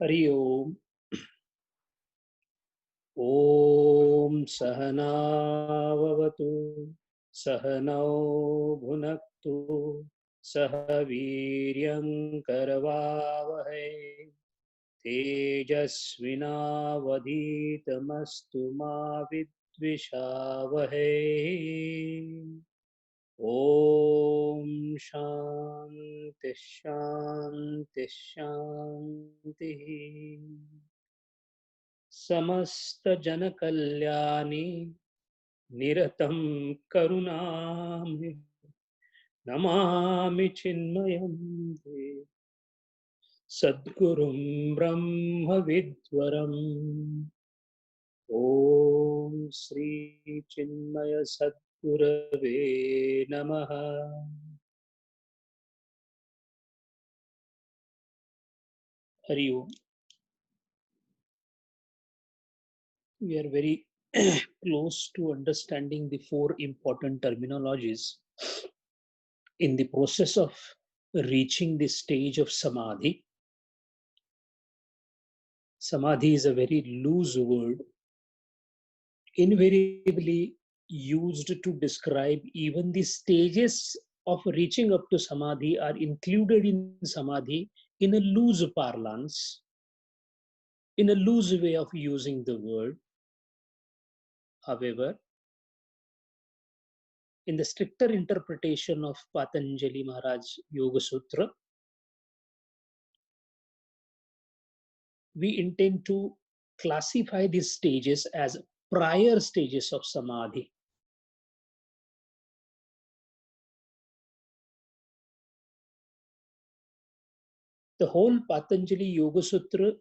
हरि ओम। ओम सहनाववतु सहनौ भुनक्तु सह वीर्यं करवावहै तेजस्विनावधीतमस्तु मा विद्विषावहै। ओम शांति शांति शांति। समस्त जन कल्याणी निरतं करुणामि नमामि चिन्मयं सद्गुरुं ब्रह्म विद्वरम्। ओम श्री चिन्मय सद्गुरवे नमः। हरि ओम। We are very close to understanding the four important terminologies in the process of reaching the stage of samadhi. Samadhi is a very loose word, invariably used to describe even the stages of reaching up to samadhi are included in samadhi in a loose parlance, in a loose way of using the word. However, in the stricter interpretation of Patanjali Maharaj Yoga Sutra, we intend to classify these stages as prior stages of samadhi. The whole Patanjali Yoga Sutra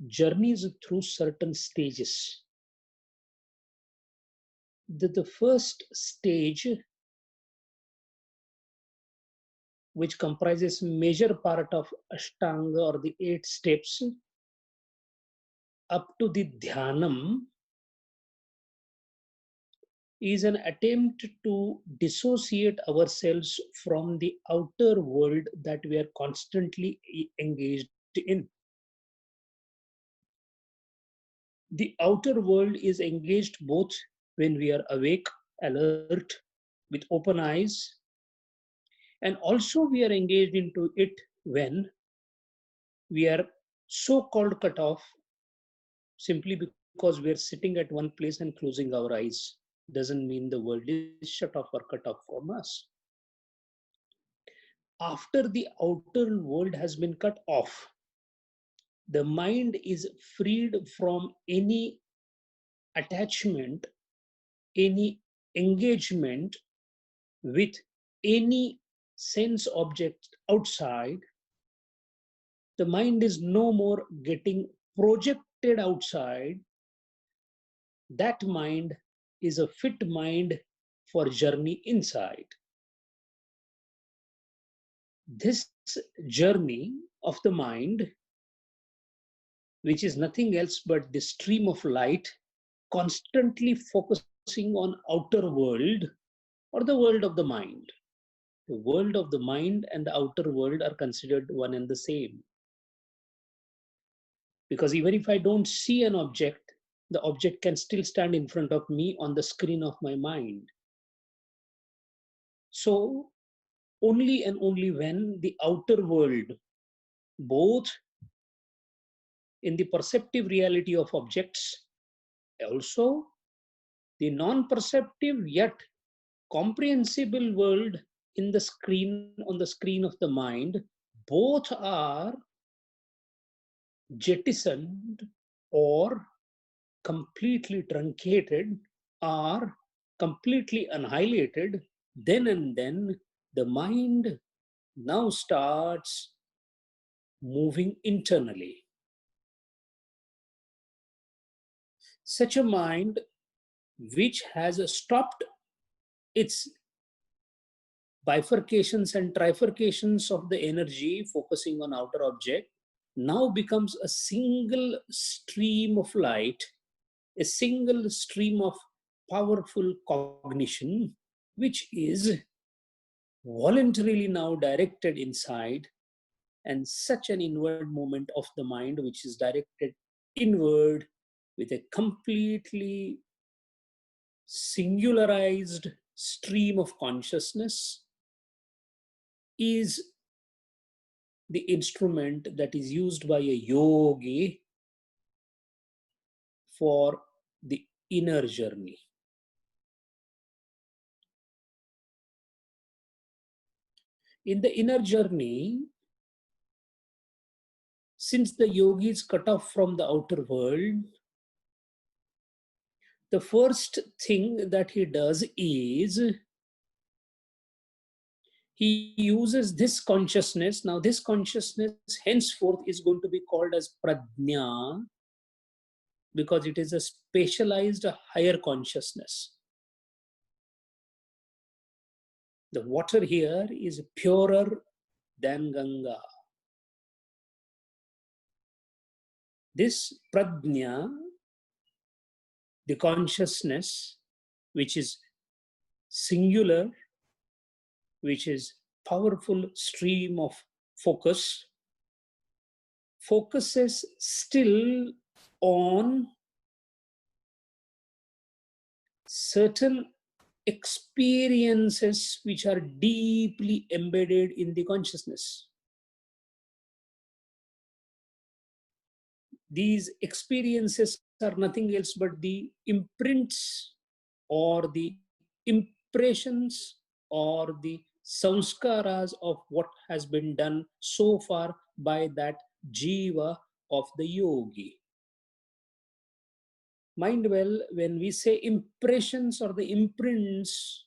journeys through certain stages. The first stage, which comprises major part of Ashtanga or the 8 steps, up to the Dhyanam, is an attempt to dissociate ourselves from the outer world that we are constantly engaged in. The outer world is engaged both when we are awake, alert, with open eyes, and also we are engaged into it when we are so-called cut off simply because we are sitting at one place and closing our eyes. Doesn't mean the world is shut off or cut off from us. After the outer world has been cut off, the mind is freed from any attachment, any engagement with any sense object outside. The mind is no more getting projected outside. That mind is a fit mind for journey inside. This journey of the mind, which is nothing else but the stream of light constantly focusing on outer world or the world of the mind. The world of the mind and the outer world are considered one and the same. Because even if I don't see an object, the object can still stand in front of me on the screen of my mind. So only and only when the outer world, both in the perceptive reality of objects, also the non-perceptive yet comprehensible world in the screen, on the screen of the mind, both are jettisoned or completely truncated or completely annihilated, then and then the mind now starts moving internally. Such a mind which has stopped its bifurcations and trifurcations of the energy focusing on outer object now becomes a single stream of light, a single stream of powerful cognition, which is voluntarily now directed inside and such an inward movement of the mind which is directed inward with a completely singularized stream of consciousness is the instrument that is used by a yogi for the inner journey. In the inner journey, since the yogi is cut off from the outer world, the first thing that he does is he uses this consciousness. Now, this consciousness henceforth is going to be called as prajna because it is a specialized higher consciousness. The water here is purer than Ganga. This prajna, the consciousness, which is singular, which is powerful stream of focus, focuses still on certain experiences which are deeply embedded in the consciousness. These experiences are nothing else but the imprints or the impressions or the samskaras of what has been done so far by that jiva of the yogi. Mind well, when we say impressions or the imprints,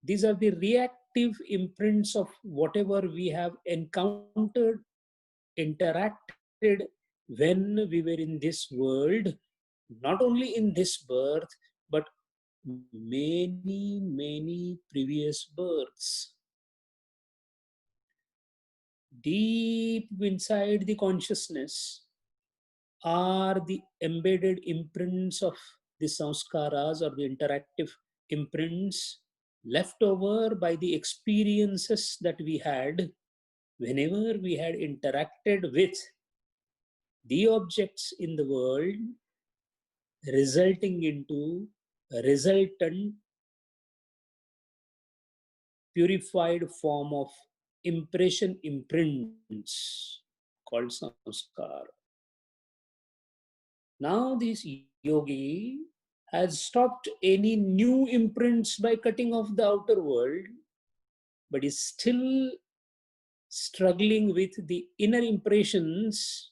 these are the reactive imprints of whatever we have encountered, interacted when we were in this world, not only in this birth, but many previous births. Deep inside the consciousness are the embedded imprints of the samskaras or the interactive imprints left over by the experiences that we had whenever we had interacted with the objects in the world, resulting into a resultant purified form of impression imprints called samskar. Now this yogi has stopped any new imprints by cutting off the outer world, but is still struggling with the inner impressions.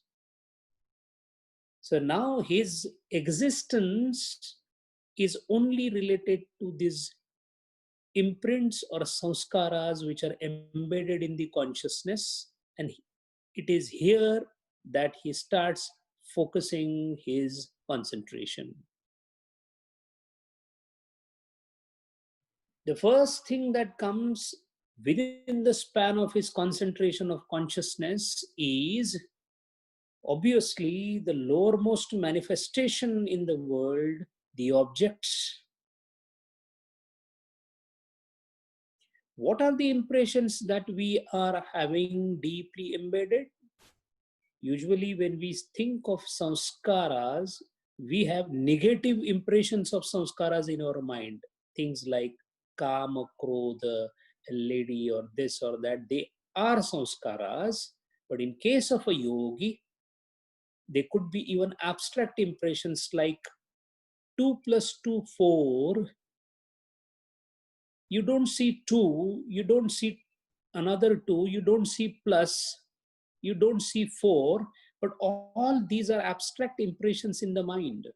So now his existence is only related to these imprints or samskaras which are embedded in the consciousness, and it is here that he starts focusing his concentration. The first thing that comes within the span of his concentration of consciousness is obviously the lowermost manifestation in the world, the objects. What are the impressions that we are having deeply embedded? Usually when we think of samskaras, we have negative impressions of samskaras in our mind. Things like kama, krodha, a lady or this or that, they are samskaras. But in case of a yogi, they could be even abstract impressions like 2 plus 2, 4. You don't see 2, you don't see another 2, you don't see plus, you don't see 4, but all these are abstract impressions in the mind.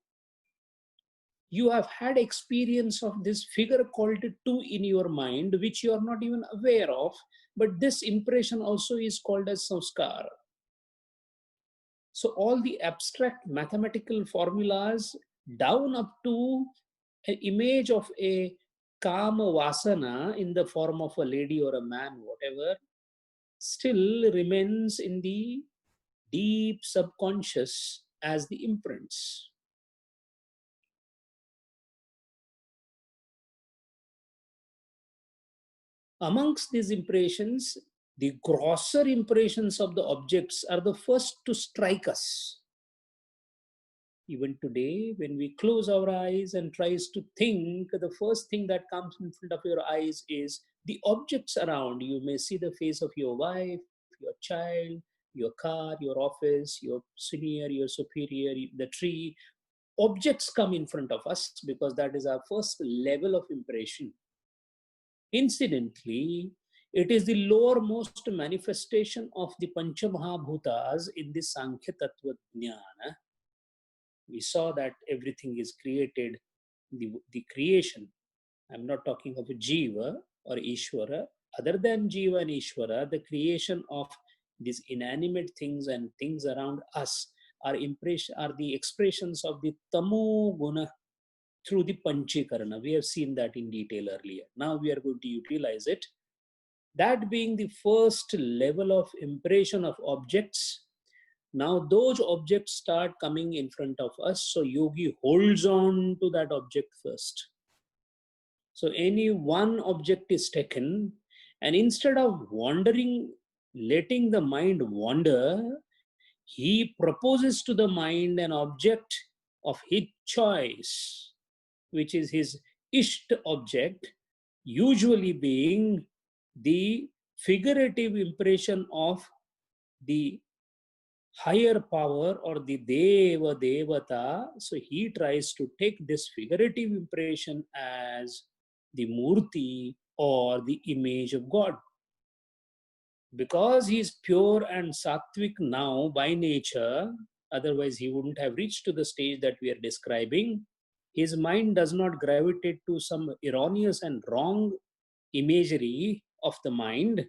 You have had experience of this figure called 2 in your mind, which you are not even aware of, but this impression also is called as samskar. So all the abstract mathematical formulas down up to an image of a kama vasana in the form of a lady or a man, whatever, still remains in the deep subconscious as the imprints. Amongst these impressions, The grosser impressions of the objects are the first to strike us. Even today, when we close our eyes and tries to think, the first thing that comes in front of your eyes is the objects around. You may see the face of your wife, your child, your car, your office, your senior, your superior, the tree. Objects come in front of us because that is our first level of impression. Incidentally, it is the lowermost manifestation of the Panchamahabhutas in the Sankhya Tattva Jnana. We saw that everything is created, the creation. I'm not talking of Jiva or Ishvara. Other than Jiva and Ishvara, the creation of these inanimate things and things around us are the expressions of the Tamo Guna through the Panchikarana. We have seen that in detail earlier. Now we are going to utilize it. That being the first level of impression of objects. Now those objects start coming in front of us. So yogi holds on to that object first. So any one object is taken, and instead of wandering, letting the mind wander, he proposes to the mind an object of his choice, which is his Ishta object, usually being the figurative impression of the higher power or the Deva Devata. So he tries to take this figurative impression as the Murti or the image of God. Because he is pure and sattvic now by nature, otherwise he wouldn't have reached to the stage that we are describing. His mind does not gravitate to some erroneous and wrong imagery of the mind,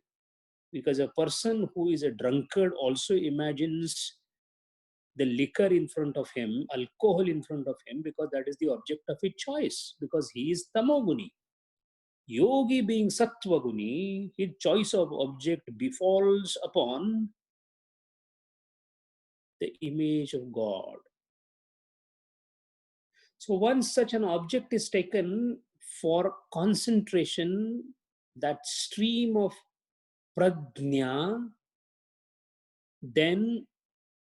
because a person who is a drunkard also imagines the liquor in front of him, alcohol in front of him, because that is the object of his choice, because he is tamoguni. Yogi being sattvaguni, his choice of object befalls upon the image of God. So once such an object is taken for concentration, that stream of prajna, then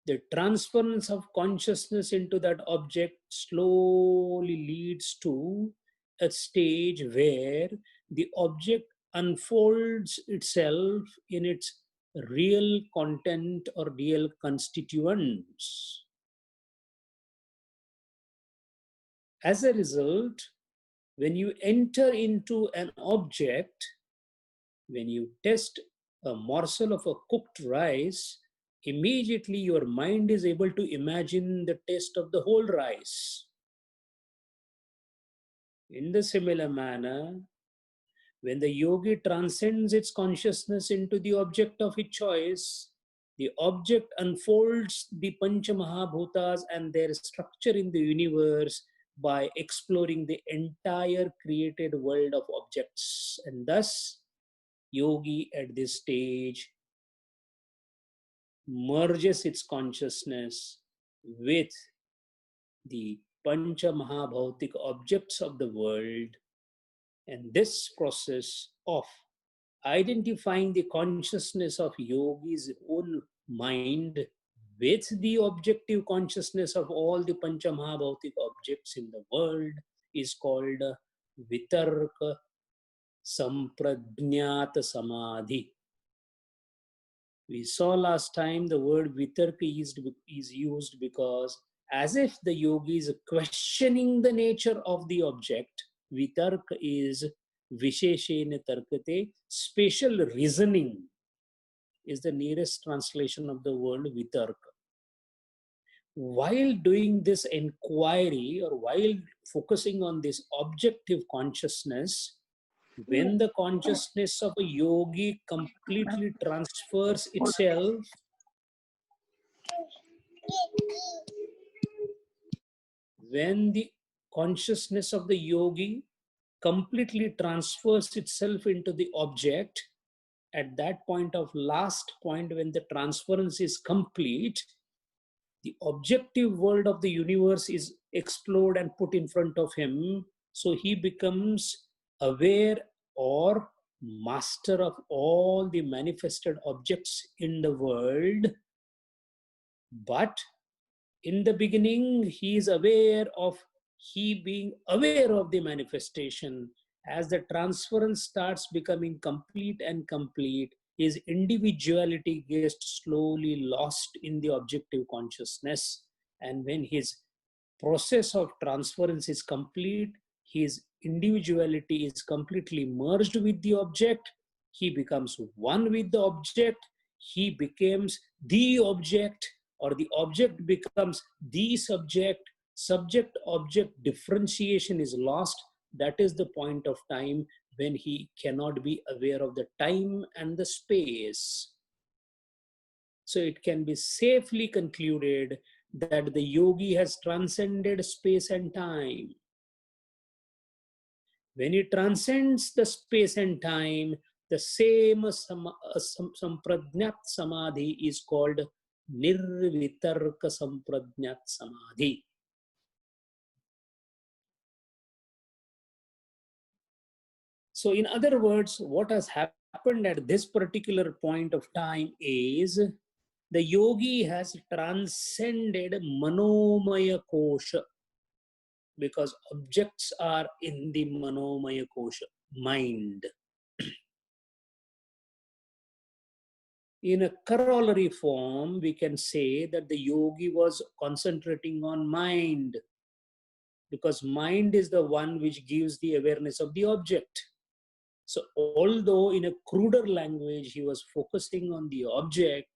the transference of consciousness into that object slowly leads to a stage where the object unfolds itself in its real content or real constituents. As a result, when you enter into an object, when you taste a morsel of a cooked rice, immediately your mind is able to imagine the taste of the whole rice. In the similar manner, when the yogi transcends its consciousness into the object of his choice, the object unfolds the Pancha Mahabhutas and their structure in the universe by exploring the entire created world of objects. And thus, yogi at this stage merges its consciousness with the Pancha Mahabhautik objects of the world. And this process of identifying the consciousness of yogi's own mind with the objective consciousness of all the Pancha Mahabhautik objects in the world is called Vitarka Samprajnata Samadhi. We saw last time the word Vitarka is used because as if the yogi is questioning the nature of the object, Vitarka is Visheshena Tarkate, special reasoning is the nearest translation of the word Vitarka. While doing this inquiry or while focusing on this objective consciousness, when the consciousness of a yogi completely transfers itself, when the consciousness of the yogi completely transfers itself into the object, at that point of last point, when the transference is complete, the objective world of the universe is explored and put in front of him. So he becomes aware or master of all the manifested objects in the world. But in the beginning, he is aware of he being aware of the manifestation. As the transference starts becoming complete and complete, his individuality gets slowly lost in the objective consciousness. And when his process of transference is complete, his individuality is completely merged with the object. He becomes one with the object. He becomes the object, or the object becomes the subject. Subject object differentiation is lost. That is the point of time when he cannot be aware of the time and the space. So it can be safely concluded that the yogi has transcended space and time. When he transcends the space and time, the same samprajnat samadhi is called nirvitarka samprajnat samadhi. So in other words, what has happened at this particular point of time is the yogi has transcended manomaya kosha, because objects are in the manomaya kosha, mind. In a corollary form, we can say that the yogi was concentrating on mind, because mind is the one which gives the awareness of the object. So although in a cruder language he was focusing on the object,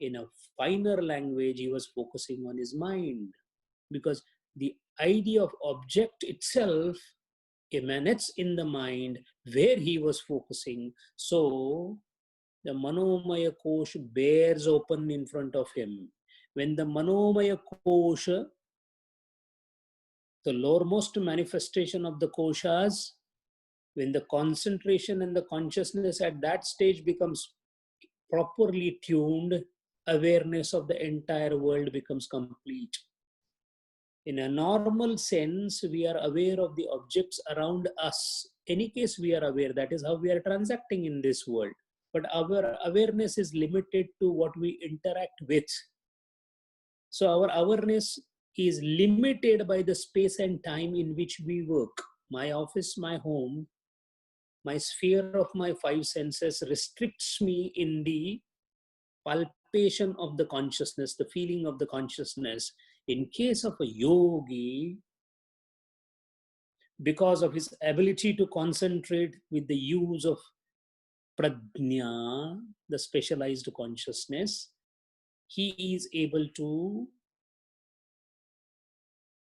in a finer language he was focusing on his mind, because the idea of object itself emanates in the mind where he was focusing. So the manomaya kosha bears open in front of him. When the manomaya kosha, the lowermost manifestation of the koshas, when the concentration and the consciousness at that stage becomes properly tuned, awareness of the entire world becomes complete. In a normal sense, we are aware of the objects around us. Any case, we are aware. That is how we are transacting in this world. But our awareness is limited to what we interact with. So our awareness is limited by the space and time in which we work. My office, my home, my sphere of my five senses restricts me in the palpation of the consciousness, the feeling of the consciousness. In case of a yogi, because of his ability to concentrate with the use of prajna, the specialized consciousness, he is able to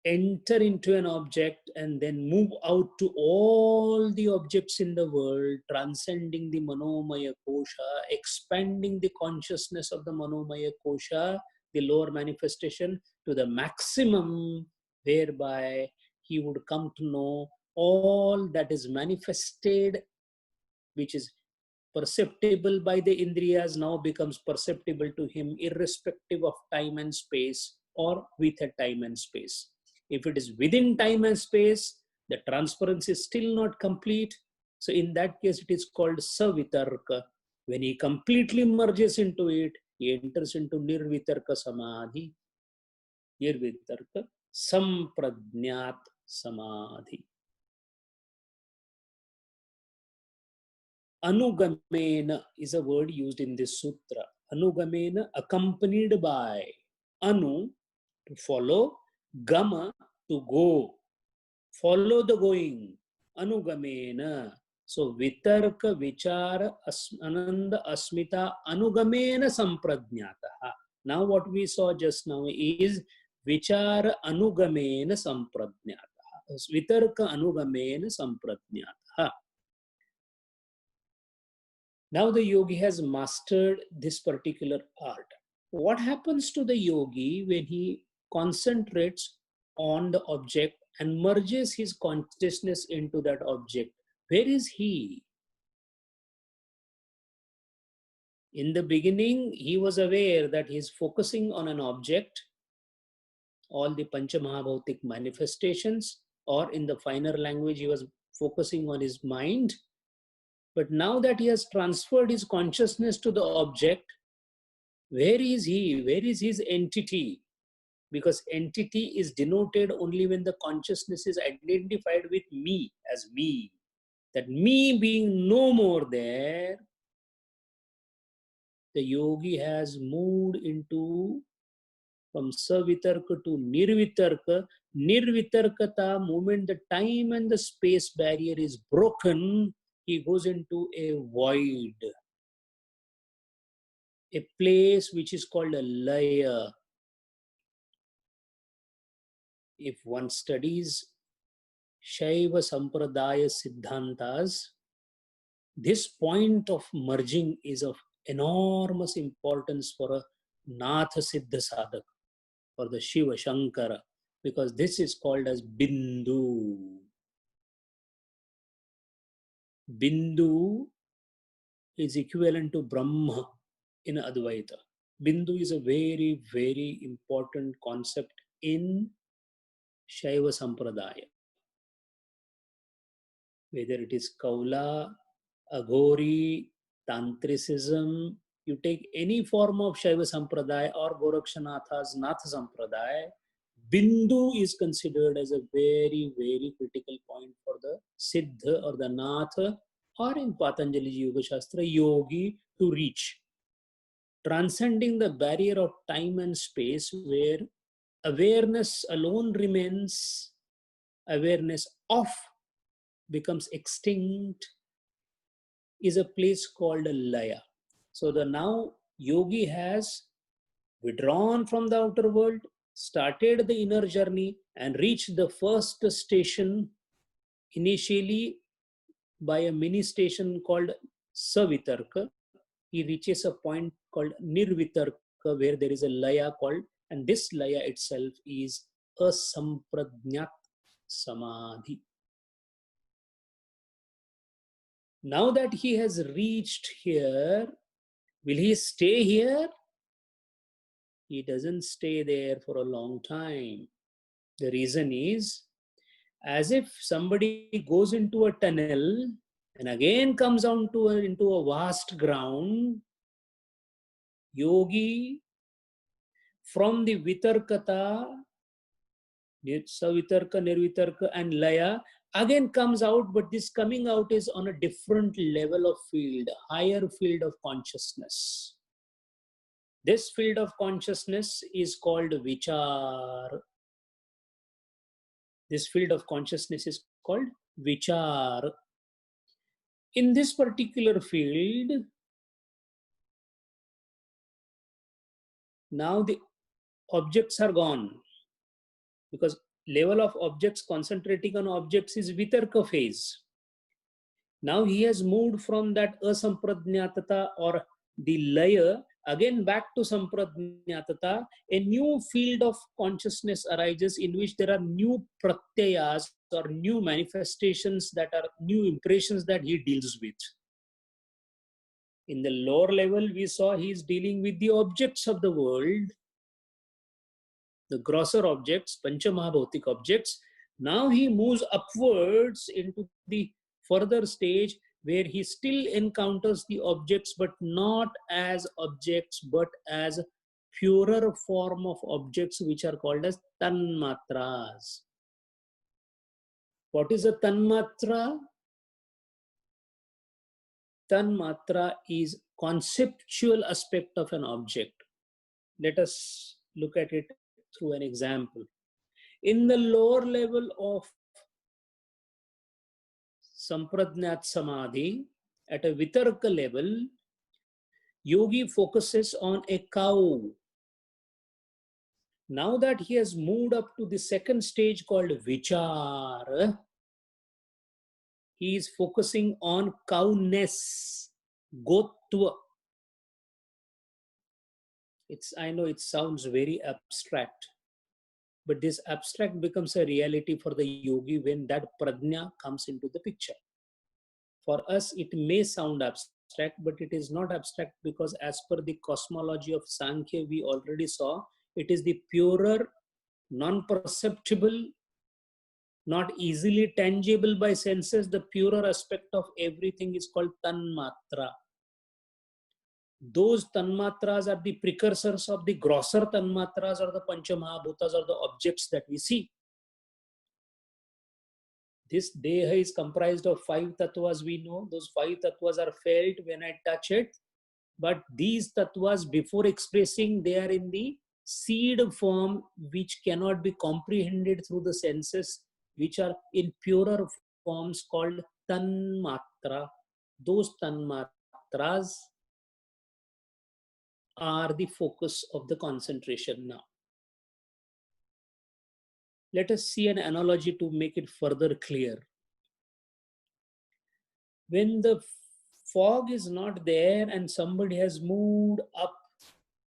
enter into an object and then move out to all the objects in the world, transcending the manomaya kosha, expanding the consciousness of the manomaya kosha, the lower manifestation, to the maximum, whereby he would come to know all that is manifested, which is perceptible by the indriyas, now becomes perceptible to him irrespective of time and space, or with a time and space. If it is within time and space, the transference is still not complete. So in that case, it is called savitarka. When he completely merges into it, he enters into nirvitarka samadhi. Nirvitarka samprajnat samadhi. Anugamena is a word used in this sutra. Anugamena, accompanied by. Anu, to follow. Gama, to go. Follow the going. Anugamena. So vitarka vichara ananda asmita anugamena samprajnataha. Now what we saw just now is vichara anugamena samprajnataha. Vitarka anugamena samprajnataha. Now the yogi has mastered this particular art. What happens to the yogi when he concentrates on the object and merges his consciousness into that object? Where is he? In the beginning, he was aware that he is focusing on an object, all the Panchamahabhautik manifestations, or in the finer language, he was focusing on his mind. But now that he has transferred his consciousness to the object, where is he? Where is his entity? Because entity is denoted only when the consciousness is identified with me as me. That me being no more there, the yogi has moved into from savitarka to nirvitarka. Nirvitarkata, moment the time and the space barrier is broken, he goes into a void, a place which is called a laya. If one studies Shaiva Sampradaya Siddhantas, this point of merging is of enormous importance for a Natha Siddha Sadhak, for the Shiva Shankara, because this is called as Bindu. Bindu is equivalent to Brahma in Advaita. Bindu is a very, very important concept in Shaiva Sampradaya. Whether it is Kaula, Aghori, Tantricism, you take any form of Shaiva Sampradaya or Gorakshanatha's Natha Sampradaya, Bindu is considered as a very, very critical point for the Siddha or the Natha, or in Patanjali's Yoga Shastra, Yogi to reach. Transcending the barrier of time and space, where awareness alone remains, awareness of becomes extinct, is a place called a laya. So the now yogi has withdrawn from the outer world, started the inner journey, and reached the first station initially by a mini station called Savitarka. He reaches a point called Nirvitarka, where there is a laya called, and this laya itself is a Sampradnyat Samadhi. Now that he has reached here, will he stay here? He doesn't stay there for a long time. The reason is, as if somebody goes into a tunnel and again comes into a vast ground, yogi from the vitarkata, savitarka, nirvitarka and laya again comes out, but this coming out is on a different level of field, higher field of consciousness. This field of consciousness is called vichar. This field of consciousness is called vichar. In this particular field, now the objects are gone, because level of objects, concentrating on objects, is vitarka phase. Now he has moved from that asampradnyatata or the laya again back to sampradnyatata. A new field of consciousness arises in which there are new pratyayas or new manifestations, that are new impressions that he deals with. In the lower level, we saw he is dealing with the objects of the world, the grosser objects, Panchamahabhautik objects. Now he moves upwards into the further stage where he still encounters the objects, but not as objects, but as purer form of objects, which are called as tanmatras. What is a tanmatra? Tanmatra is conceptual aspect of an object. Let us look at it through an example. In the lower level of Sampradnyat Samadhi, at a Vitarka level, yogi focuses on a cow. Now that he has moved up to the second stage called Vichar, he is focusing on cowness, Gotva. I know it sounds very abstract, but this abstract becomes a reality for the yogi when that pradnya comes into the picture. For us, it may sound abstract, but it is not abstract, because as per the cosmology of Sankhya, we already saw, it is the purer, non-perceptible not easily tangible by senses. The purer aspect of everything is called tanmatra. Those tanmatras are the precursors of the grosser tanmatras or the panchamahabhutas or the objects that we see. This deha is comprised of 5 tattvas, we know. Those 5 tattvas are felt when I touch it. But these tattvas, before expressing, they are in the seed form, which cannot be comprehended through the senses, which are in purer forms called tanmatra. Those tanmatras are the focus of the concentration now. Let us see an analogy to make it further clear. When the fog is not there and somebody has moved up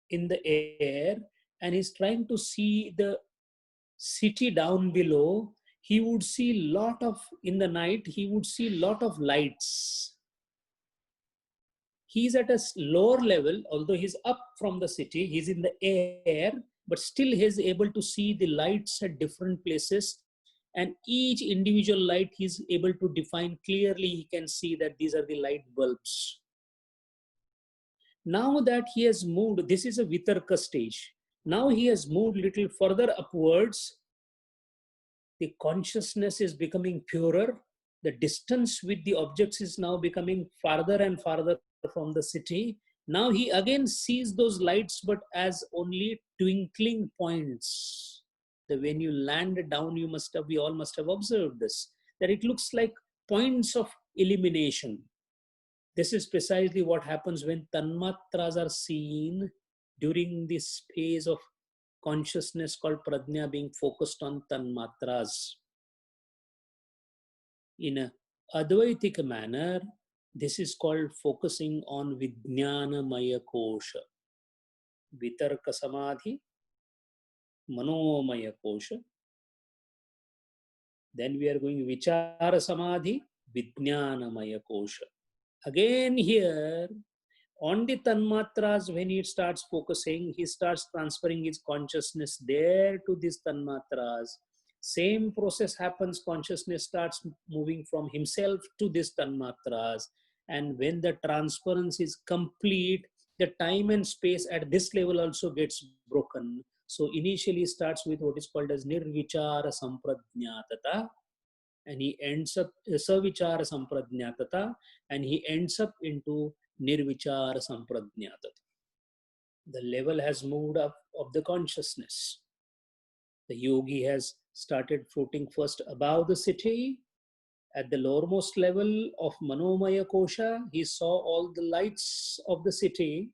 in the air and is trying to see the city down below, he would see lot of, in the night, he would see lot of lights. He's at a lower level, although he's up from the city, he's in the air, but still he's able to see the lights at different places. And each individual light he's able to define clearly. He can see that these are the light bulbs. Now that he has moved, this is a Vitarka stage. Now he has moved little further upwards. The consciousness is becoming purer. The distance with the objects is now becoming farther and farther from the city. Now he again sees those lights, but as only twinkling points. When you land down, we all must have observed this, that it looks like points of illumination. This is precisely what happens when tanmatras are seen during this phase of consciousness called prajna, being focused on tanmatras. In a Advaitic manner, this is called focusing on Vijnanamaya Kosha. Vitarka Samadhi, Manomaya Kosha. Then we are going Vichara Samadhi, Vijnanamaya Kosha. Again here, on the tanmatras, when he starts focusing, he starts transferring his consciousness there to these tanmatras. Same process happens, consciousness starts moving from himself to these tanmatras. And when the transference is complete, the time and space at this level also gets broken. So initially starts with what is called as nirvichara sampradnyatata, and he ends up savichara sampradnyatata, and he ends up into nirvichara sampradnyatata. The level has moved up of the consciousness. The yogi has started floating first above the city. At the lowermost level of Manomaya Kosha, he saw all the lights of the city,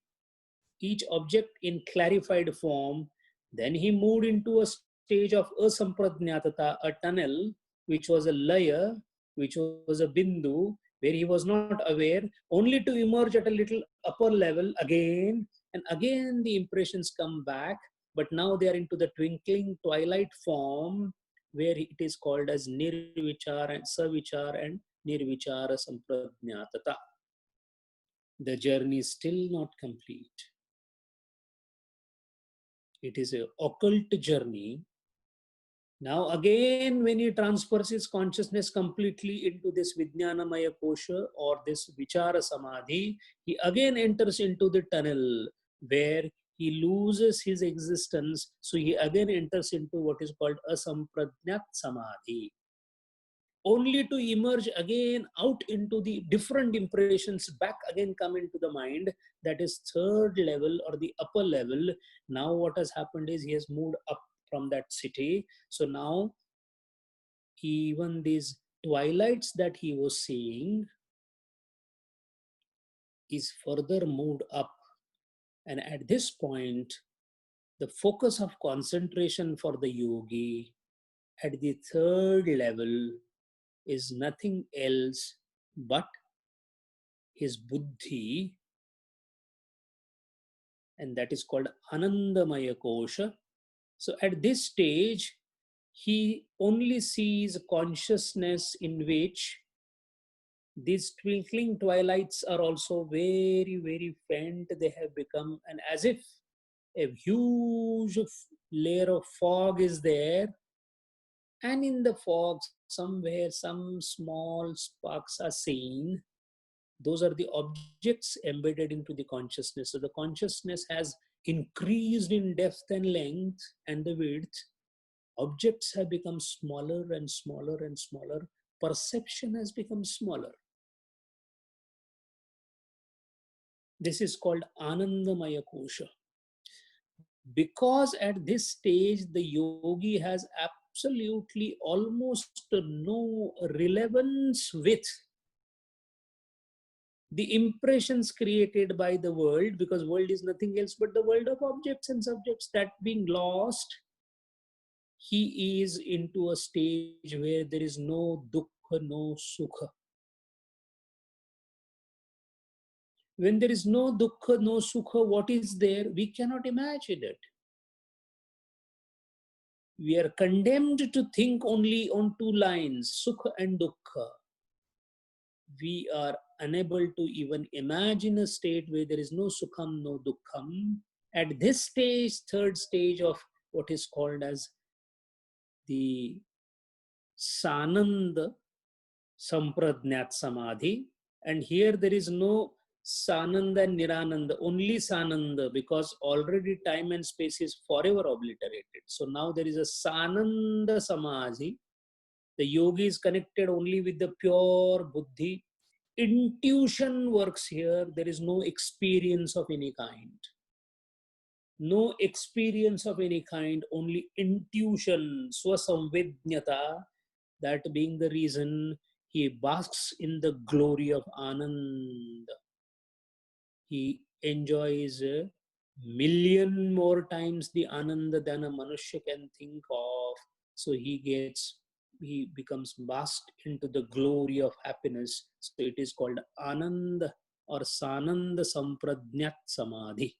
each object in clarified form. Then he moved into a stage of asampradnyatata, a tunnel, which was a layer, which was a bindu, where he was not aware, only to emerge at a little upper level again, and again the impressions come back, but now they are into the twinkling twilight form, where it is called as nirvichar and savichar and nirvichara sampradnyatata. The journey is still not complete. It is an occult journey. Now again, when he transfers his consciousness completely into this Vijnanamaya Kosha or this Vichara Samadhi, he again enters into the tunnel where he loses his existence. So he again enters into what is called Asampradnyat Samadhi, only to emerge again out into the different impressions, back again come into the mind. That is third level or the upper level. Now what has happened is he has moved up from that city. So now even these twilights that he was seeing is further moved up. And at this point, the focus of concentration for the yogi at the third level is nothing else but his buddhi, and that is called Anandamaya Kosha. So at this stage, he only sees consciousness in which these twinkling twilights are also very, very faint. They have become, and as if a huge layer of fog is there, And in the fog, somewhere, some small sparks are seen. Those are the objects embedded into the consciousness. So the consciousness has increased in depth and length and the width. Objects have become smaller and smaller and smaller. Perception has become smaller. This is called Anandamaya Kosha. Because at this stage, the yogi has absolutely almost no relevance with the impressions created by the world, because world is nothing else but the world of objects and subjects. That being lost, he is into a stage where there is no dukkha, no sukha. When there is no dukkha, no sukha, what is there? We cannot imagine it. We are condemned to think only on two lines, sukha and dukkha. We are unable to even imagine a state where there is no sukham, no dukkham. At this stage, third stage of what is called as the Sananda Sampradnyat Samadhi. And here there is no Sananda and Nirananda, only Sananda, because already time and space is forever obliterated. So now there is a Sananda Samadhi. The yogi is connected only with the pure buddhi. Intuition works here. There is no experience of any kind. No experience of any kind, only intuition, swasamvednyata, that being the reason he basks in the glory of Anand. He enjoys a million more times the Ananda than a Manushya can think of. So he becomes basked into the glory of happiness. So it is called Anand or Sananda Sampradnyat Samadhi.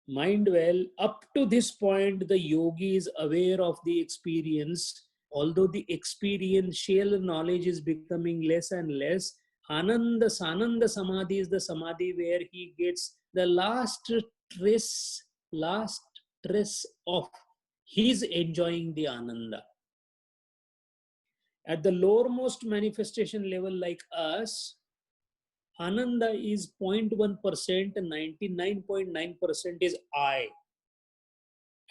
Mind well, up to this point, the yogi is aware of the experience. Although the experiential knowledge is becoming less and less, Ananda, Sananda Samadhi is the Samadhi where he gets the last trace of his enjoying the Ananda. At the lowermost manifestation level, like us, Ananda is 0.1%, 99.9% is I.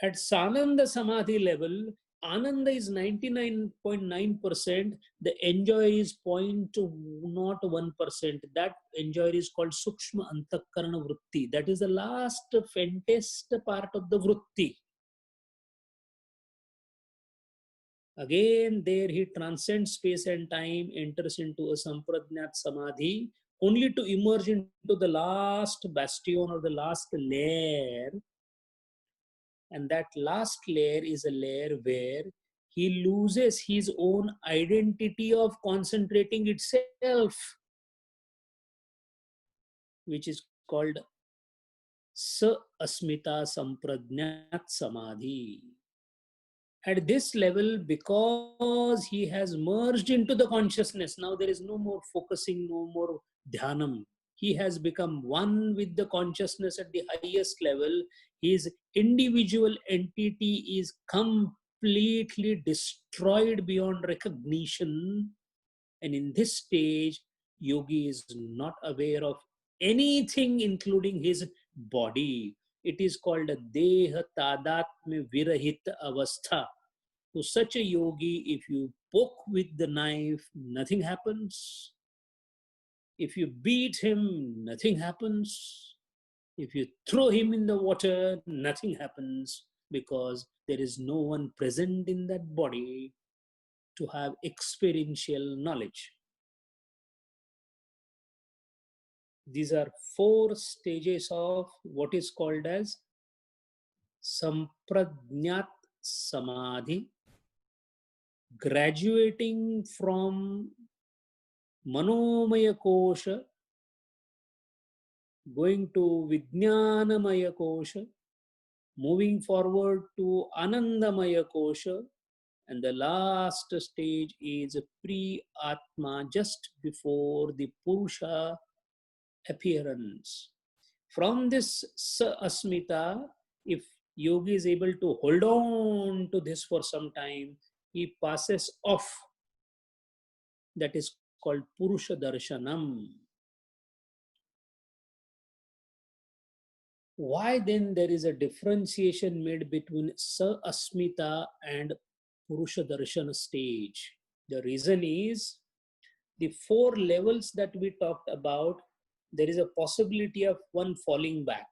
At Sananda Samadhi level, Ananda is 99.9%, the enjoyer is 0.01%. That enjoyer is called Sukshma Antakarana Vritti. That is the last faintest part of the Vritti. Again, there he transcends space and time, enters into a Sampradnyat Samadhi, only to emerge into the last bastion or the last layer. And that last layer is a layer where he loses his own identity of concentrating itself, which is called Sa Asmita Sampradnyat Samadhi. At this level, because he has merged into the consciousness, now there is no more focusing, no more dhyanam. He has become one with the consciousness at the highest level. His individual entity is completely destroyed beyond recognition. And in this stage, yogi is not aware of anything, including his body. It is called a Deha Tadatmya Virahita Avastha. To such a yogi, if you poke with the knife, nothing happens. If you beat him, nothing happens. If you throw him in the water, nothing happens, because there is no one present in that body to have experiential knowledge. These are 4 stages of what is called as Sampradnyat Samadhi, graduating from Manomaya Kosha, going to Vijnanamaya Kosha, moving forward to Anandamaya Kosha, and the last stage is Pre-Atma, just before the Purusha appearance. From this Sa Asmita, if yogi is able to hold on to this for some time, he passes off. That is called Purusha Darshanam. Why then there is a differentiation made between Sa Asmita and Purusha Darshana stage? The reason is the four levels that we talked about, there is a possibility of one falling back.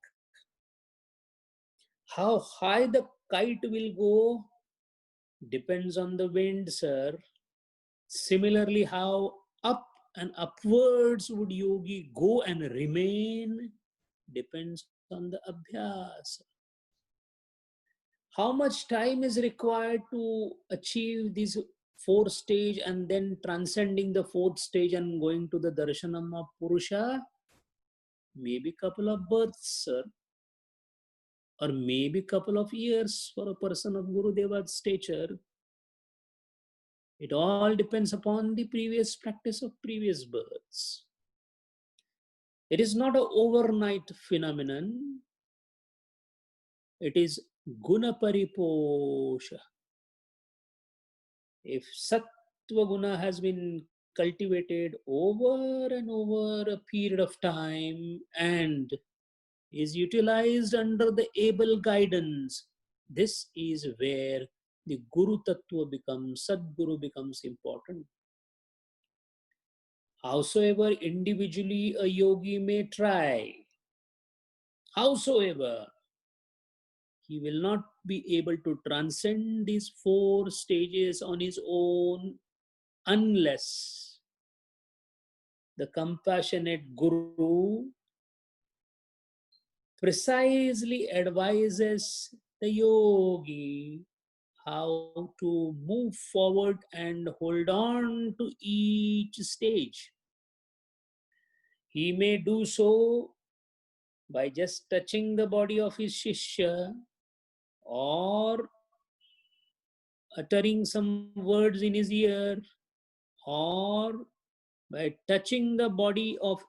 How high the kite will go depends on the wind, sir. Similarly, how up and upwards would yogi go and remain depends on the abhyas. How much time is required to achieve these four stage and then transcending the fourth stage and going to the darshanam of Purusha? Maybe couple of births, sir, or maybe couple of years for a person of Guru Deva's stature. It all depends upon the previous practice of previous births. It is not an overnight phenomenon. It is guna pariposha. If sattva guna has been cultivated over and over a period of time and is utilized under the able guidance, this is where the Guru Tattva becomes, Sadguru becomes important. Howsoever individually a yogi may try, howsoever, he will not be able to transcend these four stages on his own unless the compassionate Guru precisely advises the yogi how to move forward and hold on to each stage. He may do so by just touching the body of his shishya or uttering some words in his ear or by touching the body of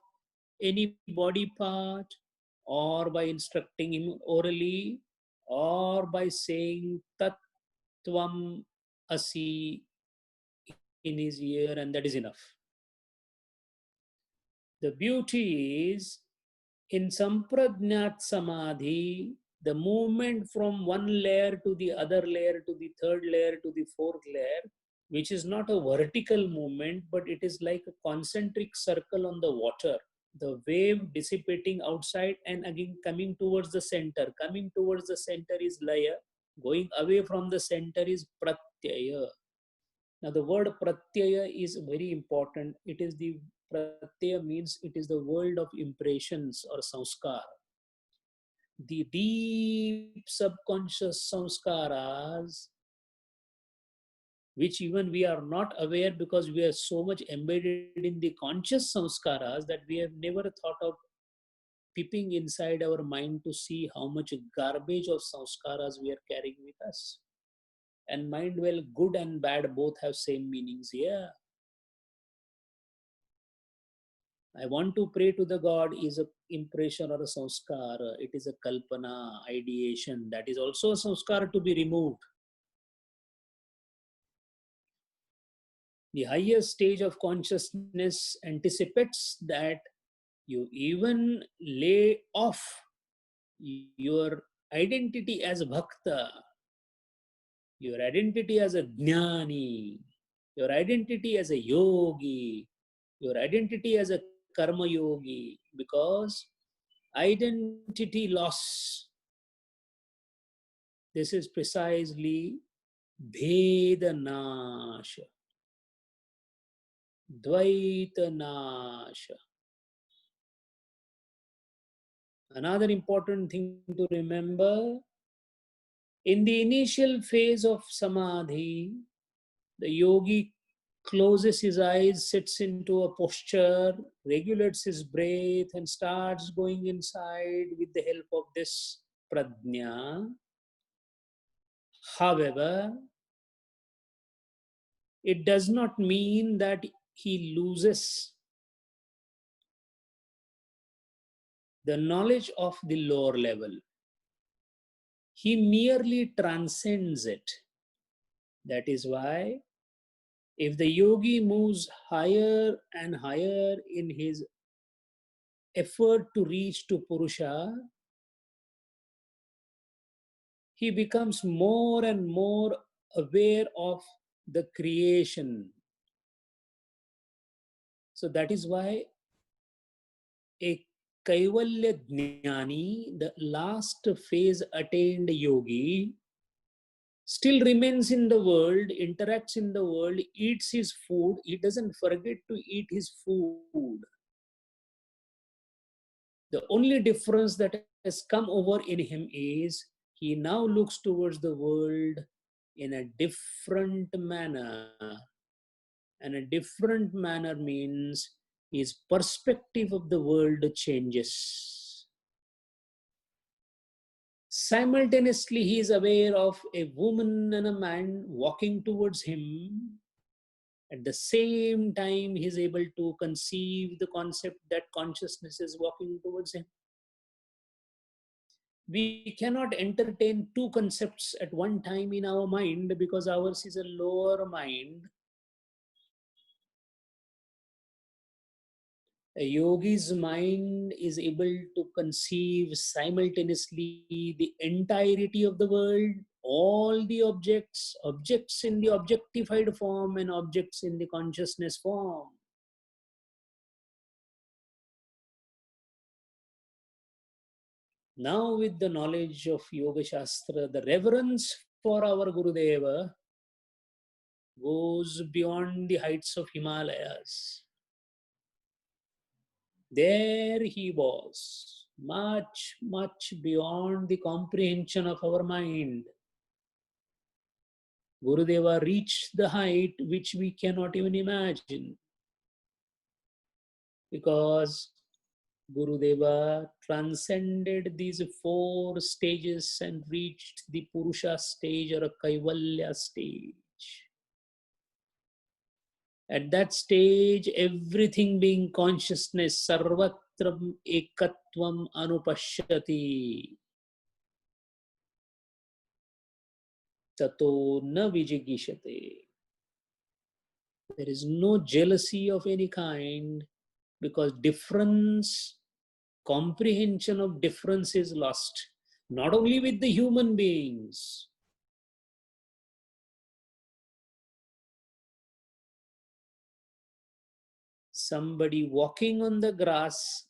any body part or by instructing him orally or by saying tat tvam asi in his ear, and that is enough. The beauty is in Sampradnyat Samadhi, the movement from one layer to the other layer to the third layer to the fourth layer, which is not a vertical movement, but it is like a concentric circle on the water. The wave dissipating outside and again coming towards the center. Coming towards the center is laya, going away from the center is pratyaya. Now, the word pratyaya is very important. It is the pratyaya means it is the world of impressions or sanskar. The deep subconscious sanskaras, which even we are not aware because we are so much embedded in the conscious sanskaras that we have never thought of peeping inside our mind to see how much garbage of sanskaras we are carrying with us. And mind, well, good and bad both have same meanings here. I want to pray to the God is a impression or a sanskar. It is a kalpana, ideation. That is also a sanskar to be removed. The highest stage of consciousness anticipates that you even lay off your identity as bhakta, your identity as a jnani, your identity as a yogi, your identity as a karma yogi, because identity loss, this is precisely Bhedanasha, Dvaitanasha. Another important thing to remember, in the initial phase of Samadhi, the yogi closes his eyes, sits into a posture, regulates his breath, and starts going inside with the help of this pradnya. However, it does not mean that he loses the knowledge of the lower level. He merely transcends it. That is why if the yogi moves higher and higher in his effort to reach to Purusha, he becomes more and more aware of the creation. So that is why a Kaivalya Jnani, the last phase attained yogi, still remains in the world, interacts in the world, eats his food. He doesn't forget to eat his food. The only difference that has come over in him is he now looks towards the world in a different manner. And a different manner means his perspective of the world changes. Simultaneously, he is aware of a woman and a man walking towards him. At the same time, he is able to conceive the concept that consciousness is walking towards him. We cannot entertain two concepts at one time in our mind because ours is a lower mind. A yogi's mind is able to conceive simultaneously the entirety of the world, all the objects, objects in the objectified form and objects in the consciousness form. Now, with the knowledge of Yoga Shastra, the reverence for our Gurudeva goes beyond the heights of Himalayas. There he was, much, much beyond the comprehension of our mind. Gurudeva reached the height which we cannot even imagine, because Gurudeva transcended these four stages and reached the Purusha stage or a Kaivalya stage. At that stage, everything being consciousness, sarvatram ekatvam anupashyati, tato na vijigishate. There is no jealousy of any kind, because difference, comprehension of difference is lost, not only with the human beings. Somebody walking on the grass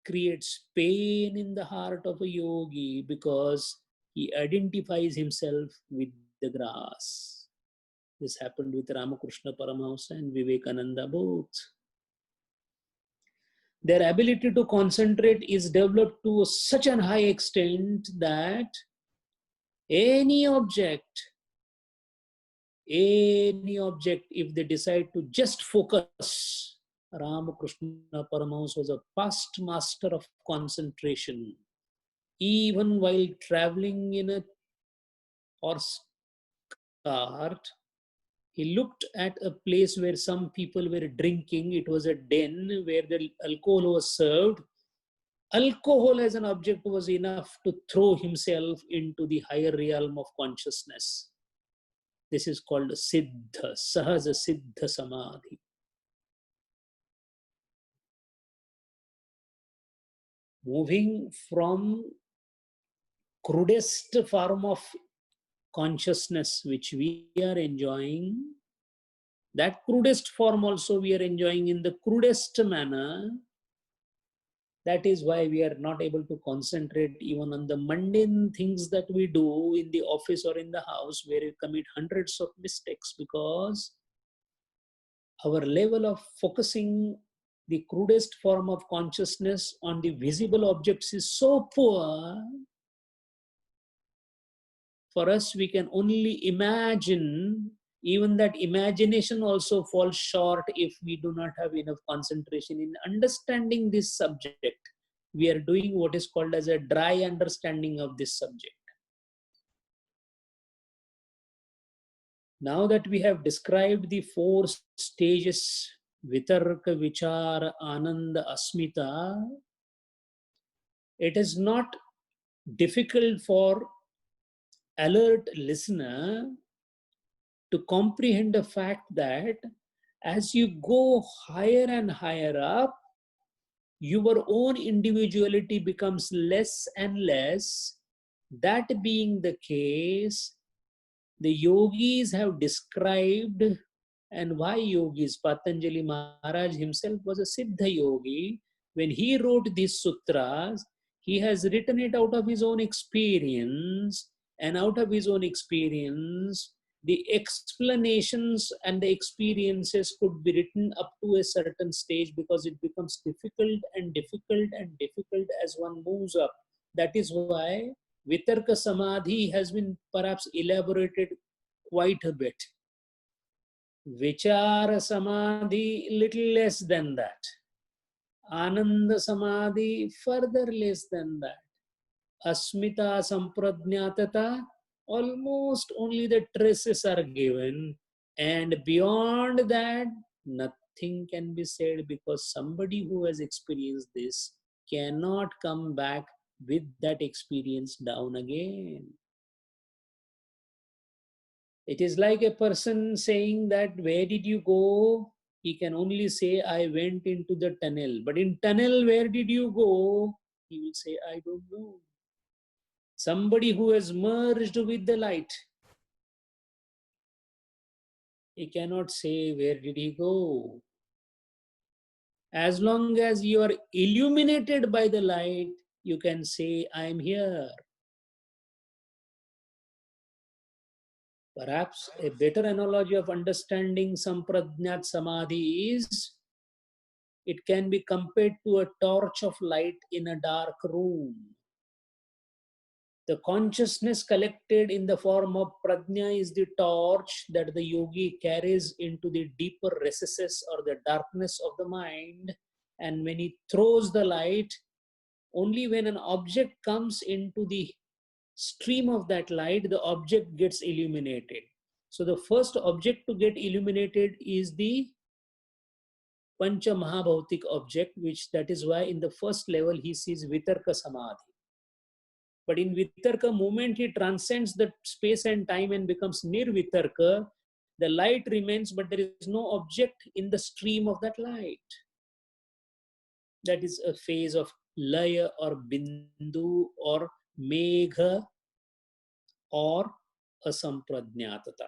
creates pain in the heart of a yogi because he identifies himself with the grass. This happened with Ramakrishna Paramahamsa and Vivekananda both. Their ability to concentrate is developed to such an high extent that any object, if they decide to just focus, Ramakrishna Paramahamsa was a past master of concentration. Even while traveling in a horse cart, he looked at a place where some people were drinking. It was a den where the alcohol was served. Alcohol as an object was enough to throw himself into the higher realm of consciousness. This is called Siddha, Sahaja Siddha Samadhi. Moving from crudest form of consciousness which we are enjoying, that crudest form also we are enjoying in the crudest manner. That is why we are not able to concentrate even on the mundane things that we do in the office or in the house, where we commit hundreds of mistakes, because our level of focusing the crudest form of consciousness on the visible objects is so poor. For us, we can only imagine. Even that imagination also falls short if we do not have enough concentration in understanding this subject. We are doing what is called as a dry understanding of this subject. Now that we have described the four stages, Vitarka, Vichara, Ananda, Asmita, it is not difficult for alert listener to comprehend the fact that as you go higher and higher up, your own individuality becomes less and less. That being the case, the yogis have described, and why yogis? Patanjali Maharaj himself was a Siddha yogi. When he wrote these sutras, he has written it out of his own experience, and out of his own experience, the explanations and the experiences could be written up to a certain stage because it becomes difficult and difficult and difficult as one moves up. That is why Vitarka Samadhi has been perhaps elaborated quite a bit. Vichara Samadhi, little less than that. Ananda Samadhi, further less than that. Asmita Sampradnyatata, almost only the traces are given. And beyond that, nothing can be said because somebody who has experienced this cannot come back with that experience down again. It is like a person saying that, where did you go? He can only say, I went into the tunnel. But in tunnel, where did you go? He will say, I don't know. Somebody who has merged with the light, he cannot say, where did he go? As long as you are illuminated by the light, you can say, I am here. Perhaps a better analogy of understanding Sampradnyat Samadhi is, it can be compared to a torch of light in a dark room. The consciousness collected in the form of prajna is the torch that the yogi carries into the deeper recesses or the darkness of the mind. And when he throws the light, only when an object comes into the stream of that light, the object gets illuminated. So the first object to get illuminated is the Pancha Mahabhautik object, which that is why in the first level he sees Vitarka Samadhi. But in Vitarka moment, he transcends the space and time and becomes Nirvitarka. The light remains, but there is no object in the stream of that light. That is a phase of Laya or Bindu or Megha or Asampradnyatata.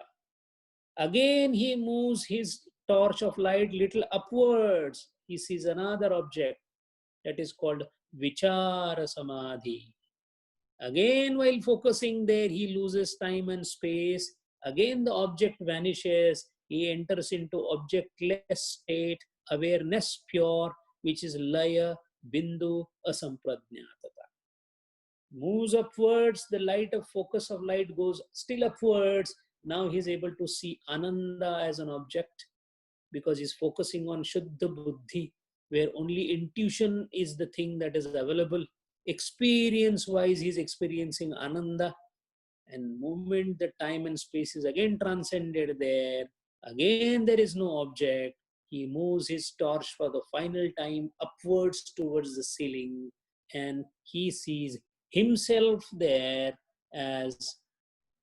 Again, he moves his torch of light little upwards. He sees another object that is called Vichara Samadhi. Again, while focusing there, he loses time and space. Again, the object vanishes. He enters into objectless state, awareness pure, which is Laya, Bindu, Asampradnyatata. Moves upwards, the light of focus of light goes still upwards. Now he's able to see Ananda as an object because he's focusing on Shuddha Buddhi, where only intuition is the thing that is available. Experience wise, he's experiencing Ananda, and moment the time and space is again transcended there. Again, there is no object. He moves his torch for the final time upwards towards the ceiling, and he sees himself there as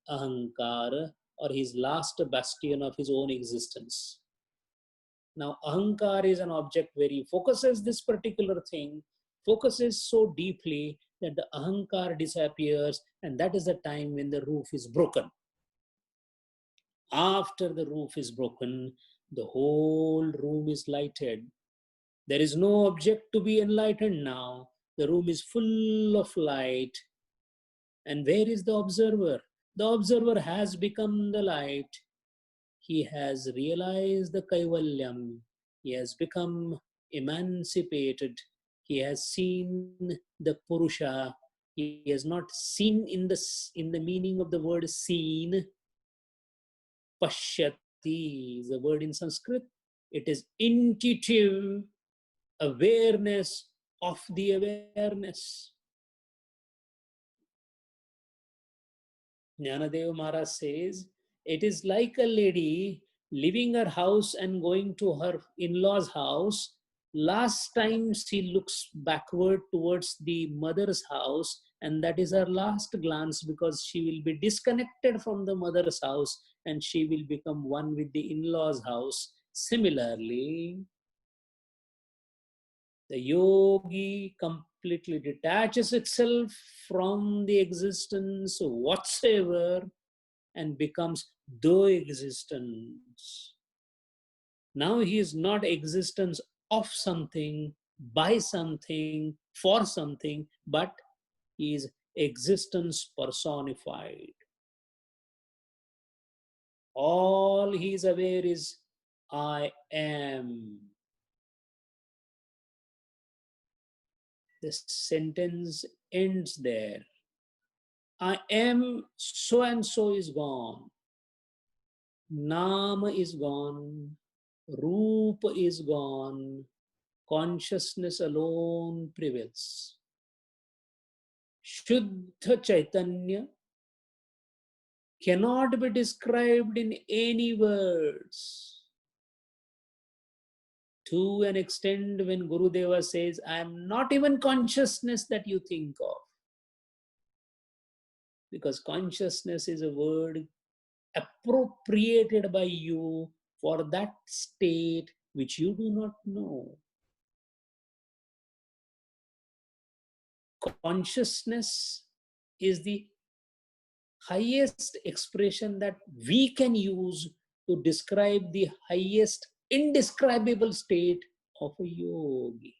Ahankara, or his last bastion of his own existence. Now, Ahankar is an object where he focuses this particular thing, focuses so deeply that the Ahankar disappears, and that is the time when the roof is broken. After the roof is broken, the whole room is lighted. There is no object to be enlightened now. The room is full of light. And where is the observer? The observer has become the light. He has realized the Kaivalyam. He has become emancipated. He has seen the Purusha. He has not seen in the meaning of the word seen. Pashyati is the word in Sanskrit. It is intuitive awareness of the awareness. Jnanadev Maharaj says, it is like a lady leaving her house and going to her in-laws' house. Last time she looks backward towards the mother's house, And that is her last glance, because she will be disconnected from the mother's house and she will become one with the in-laws house. Similarly, the yogi completely detaches itself from the existence whatsoever and becomes the existence. Now he is not existence of something, by something, for something, but he is existence personified. All he is aware is, I am. The sentence ends there. I am so and so is gone. Nama is gone. Rupa is gone. Consciousness alone prevails. Shuddha Chaitanya cannot be described in any words. To an extent, when Gurudeva says, I am not even consciousness that you think of. Because consciousness is a word appropriated by you for that state which you do not know. Consciousness is the highest expression that we can use to describe the highest indescribable state of a yogi.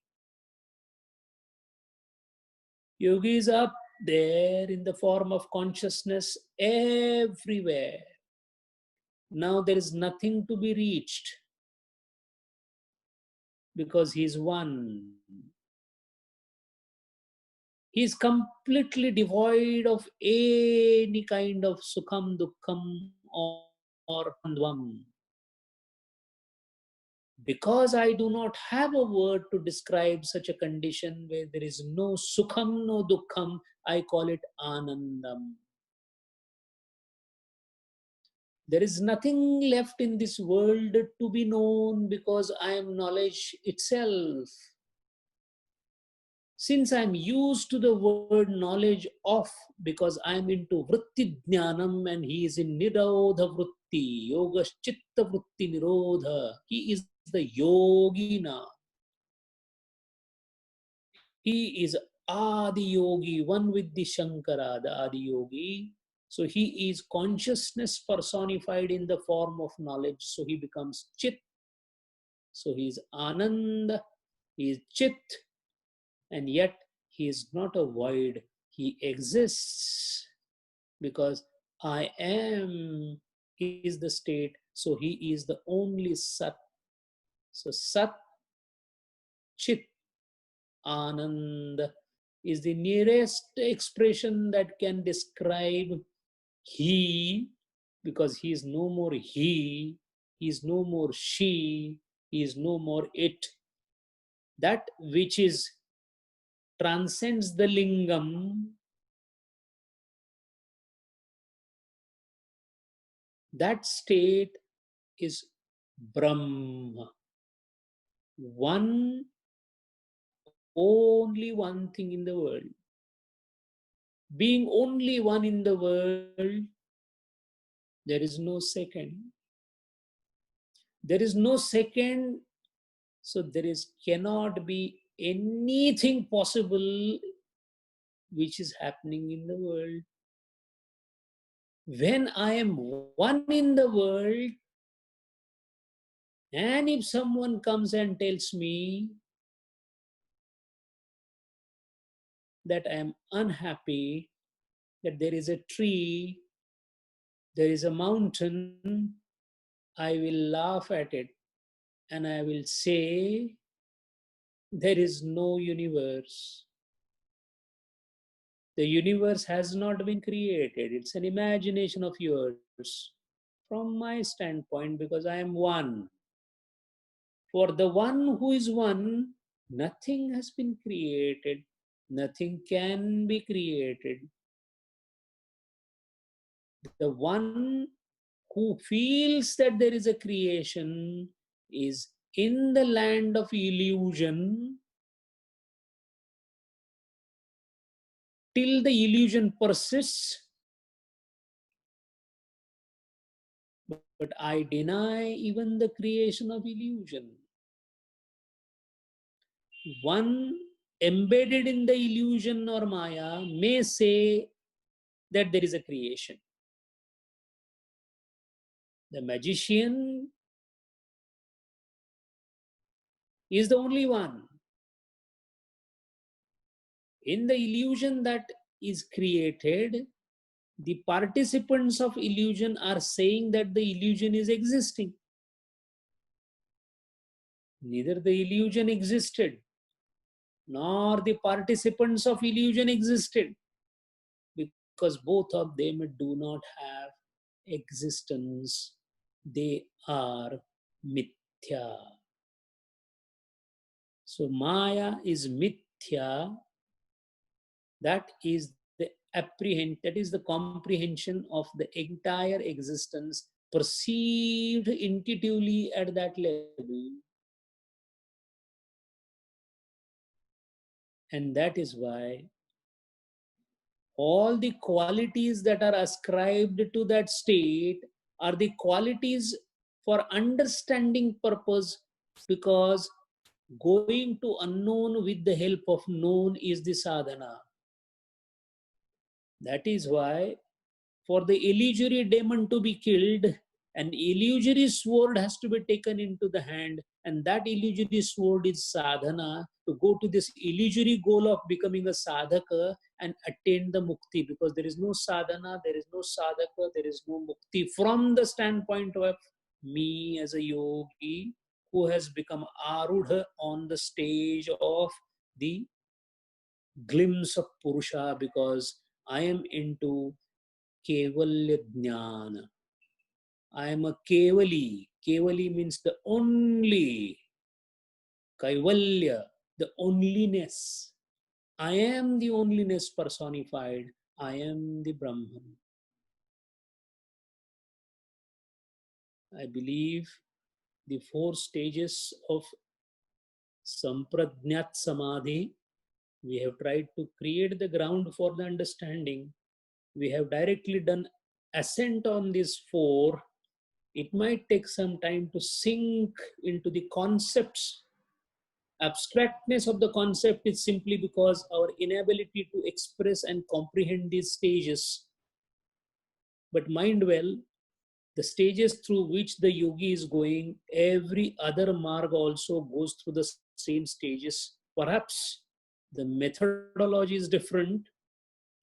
Yogi is up there in the form of consciousness everywhere. Now there is nothing to be reached because he is one. He is completely devoid of any kind of sukham, dukkham, or bandvam. Because I do not have a word to describe such a condition where there is no sukham, no dukkham, I call it anandam. There is nothing left in this world to be known because I am knowledge itself. Since I'm used to the word knowledge of, because I'm into vritti jnanam and he is in nirodha vritti, yoga chitta vritti nirodha, he is the yogi now. He is Adi Yogi, one with the Shankara, the Adi Yogi. So he is consciousness personified in the form of knowledge. So he becomes Chit. So he is Anand, he is Chit, and yet he is not a void. He exists because I am is the state. So he is the only Sat. So Sat, Chit, Anand is the nearest expression that can describe he, because he is no more he is no more she, he is no more it. That which is transcends the lingam, that state is Brahma. One, only one thing in the world. Being only one in the world, there is no second. There is no second, so there is cannot be anything possible which is happening in the world. When I am one in the world, and if someone comes and tells me that I am unhappy, that there is a tree, there is a mountain, I will laugh at it and I will say, there is no universe. The universe has not been created. It's an imagination of yours. From my standpoint, because I am one. For the one who is one, nothing has been created. Nothing can be created. The one who feels that there is a creation is in the land of illusion till the illusion persists, but I deny even the creation of illusion. One embedded in the illusion or Maya may say that there is a creation. The magician is the only one. In the illusion that is created, the participants of illusion are saying that the illusion is existing. Neither the illusion existed, nor the participants of illusion existed, because both of them do not have existence. They are mithya. So Maya is mithya. That is that is the comprehension of the entire existence perceived intuitively at that level. And that is why all the qualities that are ascribed to that state are the qualities for understanding purpose, because going to unknown with the help of known is the sadhana. That is why for the illusory demon to be killed, an illusory sword has to be taken into the hand, and that illusory sword is sadhana to go to this illusory goal of becoming a sadhaka and attain the mukti, because there is no sadhana, there is no sadhaka, there is no mukti from the standpoint of me as a yogi who has become arudha on the stage of the glimpse of Purusha, because I am into Kevalya Jnana. I am a Kevali. Kevali means the only. Kaivalya, the onlyness. I am the onlyness personified. I am the Brahman. I believe the 4 stages of Sampradnyat Samadhi, we have tried to create the ground for the understanding. We have directly done ascent on these 4. It might take some time to sink into the concepts. Abstractness of the concept is simply because our inability to express and comprehend these stages. But mind well, the stages through which the yogi is going, every other marg also goes through the same stages. Perhaps the methodology is different.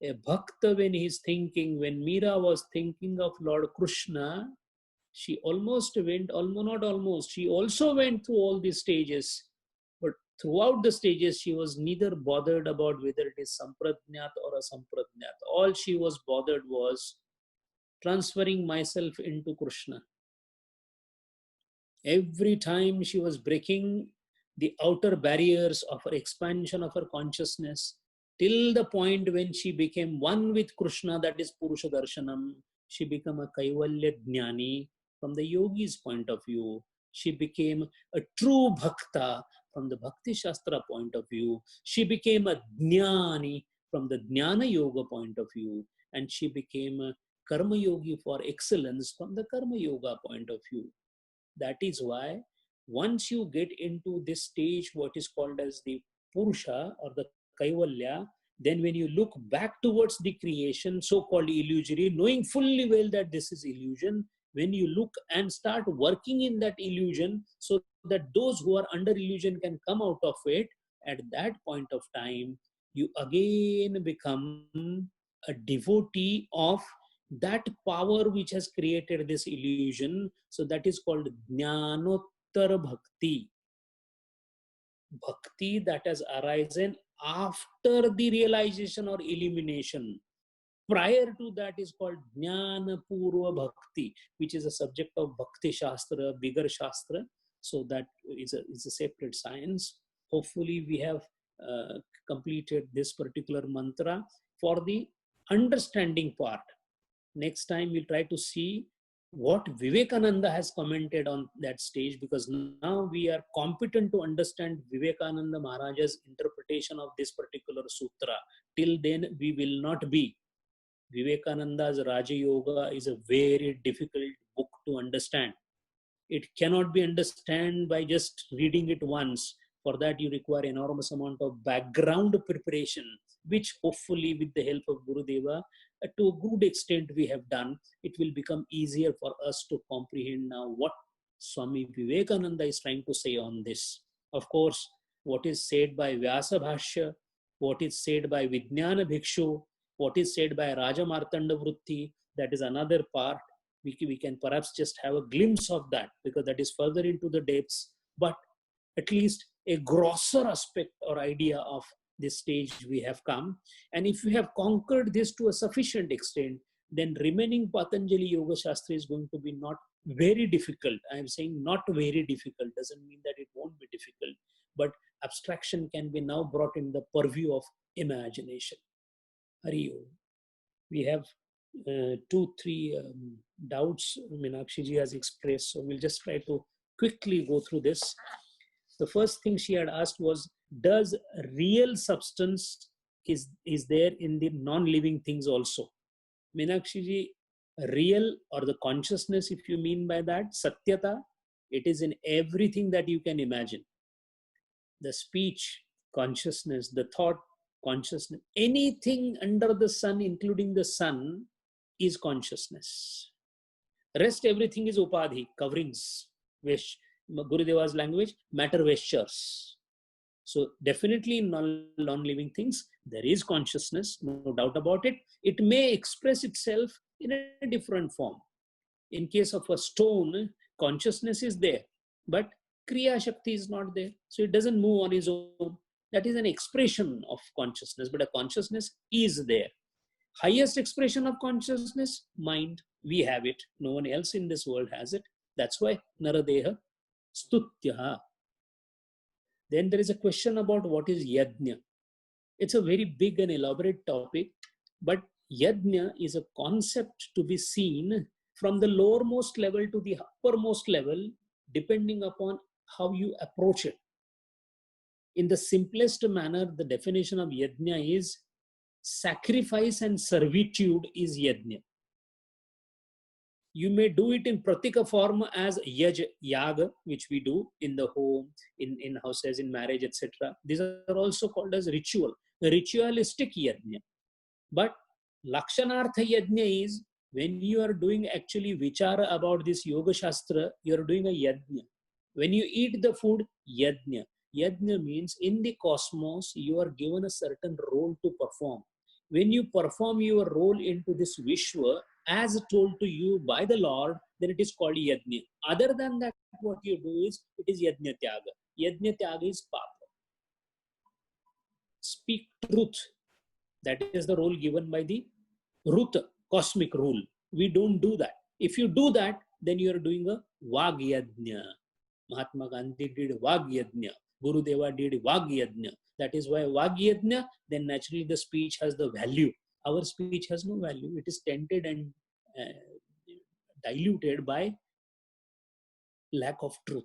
A bhakta, when he's thinking, when Meera was thinking of Lord Krishna, she almost went, not almost, she also went through all these stages. But throughout the stages, she was neither bothered about whether it is Sampradnyat or Asampradnyat. All she was bothered was transferring myself into Krishna. Every time she was breaking the outer barriers of her expansion of her consciousness, till the point when she became one with Krishna, that is Purusha Darshanam, she became a Kaivalya Jnani from the yogi's point of view. She became a true bhakta from the Bhakti Shastra point of view. She became a Jnani from the Jnana Yoga point of view. And she became a Karma Yogi for excellence from the Karma Yoga point of view. That is why once you get into this stage, what is called as the Purusha or the Kaivalya, then when you look back towards the creation, so-called illusory, knowing fully well that this is illusion, when you look and start working in that illusion so that those who are under illusion can come out of it, at that point of time, you again become a devotee of that power which has created this illusion. So that is called Jnanottara Bhakti. Bhakti that has arisen after the realization or illumination. Prior to that is called Jnana Purva Bhakti, which is a subject of Bhakti Shastra, bigger Shastra. So that is a separate science. Hopefully we have completed this particular mantra for the understanding part. Next time we'll try to see what Vivekananda has commented on that stage, because now we are competent to understand Vivekananda Maharaj's interpretation of this particular sutra. till then we will not be. Vivekananda's Raja Yoga is a very difficult book to understand. It cannot be understood by just reading it once. For that, you require enormous amount of background preparation, which hopefully, with the help of Gurudeva, to a good extent we have done. It will become easier for us to comprehend now what Swami Vivekananda is trying to say on this. Of course, what is said by Vyasa Bhashya, what is said by Vijnana Bhikshu, what is said by Raja Martanda Vritti, that is another part. We can perhaps just have a glimpse of that because that is further into the depths, but at least a grosser aspect or idea of this stage we have come. And if we have conquered this to a sufficient extent, then remaining Patanjali Yoga Shastra is going to be not very difficult. I am saying not very difficult, doesn't mean that it won't be difficult, but abstraction can be now brought in the purview of imagination. Hari Om. We have 2-3 doubts Meenakshi ji has expressed, so we'll just try to quickly go through this. The first thing she had asked was, does real substance is there in the non-living things also? Meenakshi ji, real or the consciousness, if you mean by that, Satyata, it is in everything that you can imagine. The speech, consciousness, the thought, consciousness, anything under the sun, including the sun, is consciousness. Rest everything is upadhi, coverings, which Gurudeva's language, matter vestures. So definitely in non-living things, there is consciousness, no doubt about it. It may express itself in a different form. In case of a stone, consciousness is there, but Kriya Shakti is not there. So it doesn't move on its own. That is an expression of consciousness, but a consciousness is there. Highest expression of consciousness, mind. We have it. No one else in this world has it. That's why Naradeha Stutyaha. Then there is a question about what is Yajna. It's a very big and elaborate topic, but Yajna is a concept to be seen from the lowermost level to the uppermost level, depending upon how you approach it. In the simplest manner, the definition of Yajna is sacrifice and servitude is Yajna. You may do it in pratika form as yaj, yaga, which we do in the home, in houses, in marriage, etc. These are also called as ritual, ritualistic yajna. But lakshanartha yajna is when you are doing actually vichara about this yoga shastra, you are doing a yajna. When you eat the food, yajna. Yajna means in the cosmos, you are given a certain role to perform. When you perform your role into this Vishwa, as told to you by the Lord, then it is called Yajna. Other than that, what you do is, it is Yajna Tyaga. Yajna Tyaga is Papa. Speak truth. That is the role given by the Ruta, cosmic rule. We don't do that. If you do that, then you are doing a Vag Yajna. Mahatma Gandhi did Vag Yajna. Gurudeva did Vag Yajna. That is why Vag Yajna, then naturally the speech has the value. Our speech has no value. It is tainted and diluted by lack of truth.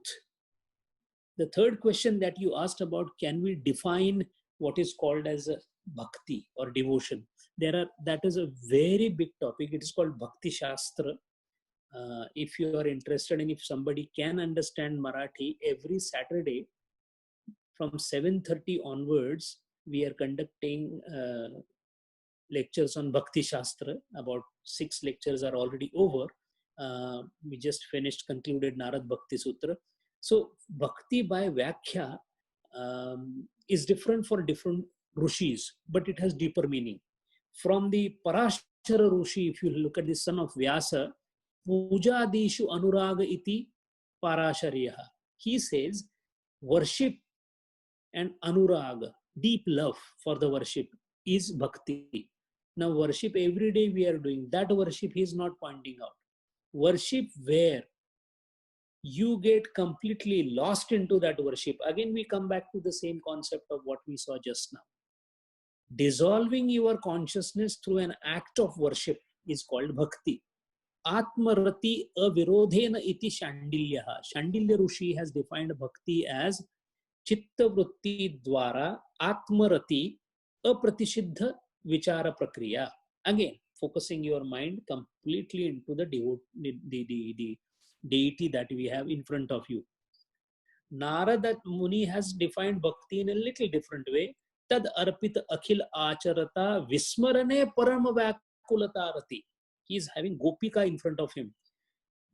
The third question that you asked about, can we define what is called as a bhakti or devotion? That is a very big topic. It is called Bhakti Shastra. If you are interested and if somebody can understand Marathi, every Saturday from 7:30 onwards, we are conducting lectures on Bhakti Shastra. About 6 lectures are already over. We just concluded Narad Bhakti Sutra. So Bhakti by Vyakhya is different for different Rishis, but it has deeper meaning. From the Parashara Rishi, if you look at the son of Vyasa, Puja Dishu Anuraga iti Parashariyaha. He says, worship and Anuraga, deep love for the worship, is Bhakti. Now worship every day we are doing. That worship he is not pointing out. Worship where you get completely lost into that worship. Again, we come back to the same concept of what we saw just now. Dissolving your consciousness through an act of worship is called Bhakti. Atmarati avirodhena iti Shandilyaha. Shandilya Rishi has defined Bhakti as Chitta Vritti Dwara Atmarati apratisiddha vichara prakriya. Again, focusing your mind completely into the deity that we have in front of you. Narada Muni has defined bhakti in a little different way. Tad arpita akhil acharata vismarane parama vakulatarati. He is having Gopika in front of him.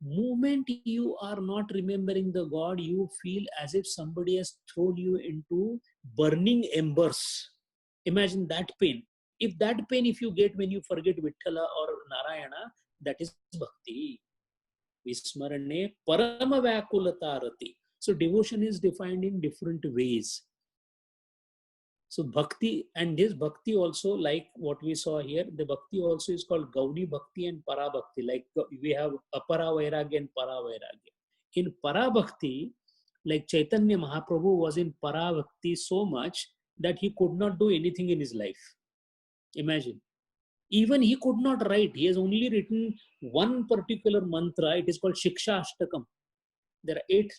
Moment you are not remembering the God, you feel as if somebody has thrown you into burning embers. Imagine that pain. If that pain, if you get when you forget Vithala or Narayana, that is bhakti. Vismarane parama vakulatarati. So devotion is defined in different ways. So bhakti, and this bhakti also, like what we saw here, the bhakti also is called Gaudi Bhakti and Para Bhakti. Like we have Apara Vairagya and Para Vairagya. In Para Bhakti, like Chaitanya Mahaprabhu was in Para Bhakti so much that he could not do anything in his life. Imagine. Even he could not write. He has only written one particular mantra. It is called Shiksha Ashtakam. There are eight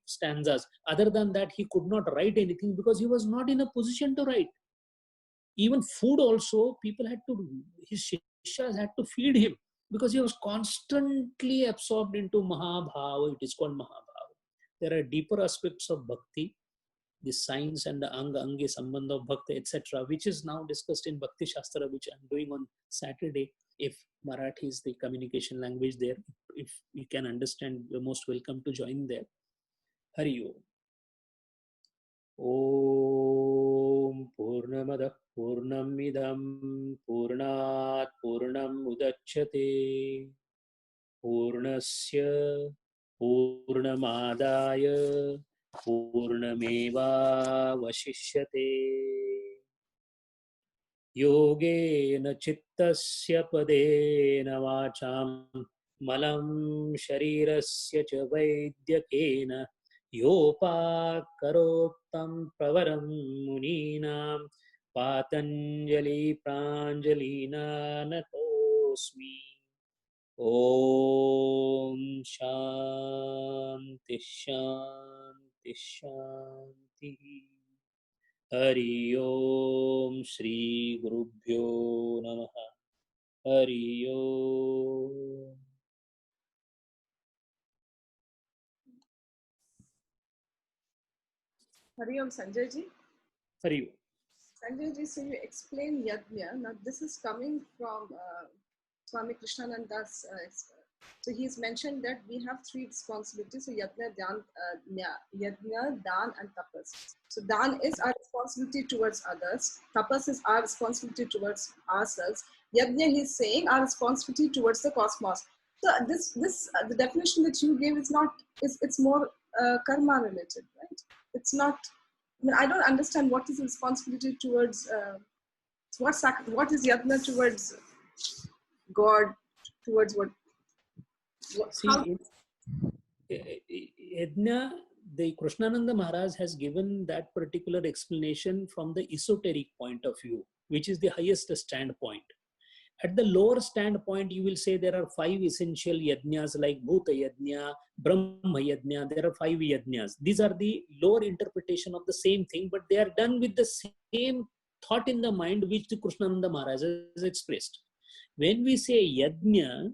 stanzas. Other than that, he could not write anything because he was not in a position to write. Even food also, people had to, his shishas had to feed him because he was constantly absorbed into Mahabhava. It is called Mahabhava. There are deeper aspects of bhakti, the science and the anga angi sambandha of bhakti, etc., which is now discussed in Bhakti Shastra, which I'm doing on Saturday. If Marathi is the communication language there, if you can understand, you're most welcome to join there. Hari Om. Om Purnamadah Purnamidam Purnat Purnam Udachyate Purnasya Purnamadaya Purnameva Vashishyate Yogena Chittasya Padena Vacham Malam Sharirasya Cha Vaidyakena Yopakarottam Pravaram Muninam Patanjali Pranjalina Natosmi. Om Shanti Shanti Shanti. Hari Om Shri Gurubhyo Namaha. Hari Om. Hari Om, Sanjay ji. Hari Om. Sanjay ji, so you explain yajna. Now this is coming from Swami Krishnananda's. So he's mentioned that we have three responsibilities. So yajna, dan, and tapas. So dan is our responsibility towards others. Tapas is our responsibility towards ourselves. Yajna, he's saying, our responsibility towards the cosmos. So this the definition that you gave is not. It's more karma related, right? It's not. I mean, I don't understand what is the responsibility towards what is yajna towards God, towards what See, Yajna, the Krishnananda Maharaj has given that particular explanation from the esoteric point of view, which is the highest standpoint. At the lower standpoint, you will say there are 5 essential yajnas like Bhuta Yajna, Brahma Yajna. There are 5 yajnas. These are the lower interpretation of the same thing, but they are done with the same thought in the mind which the Krishnananda Maharaj has expressed. When we say yajna,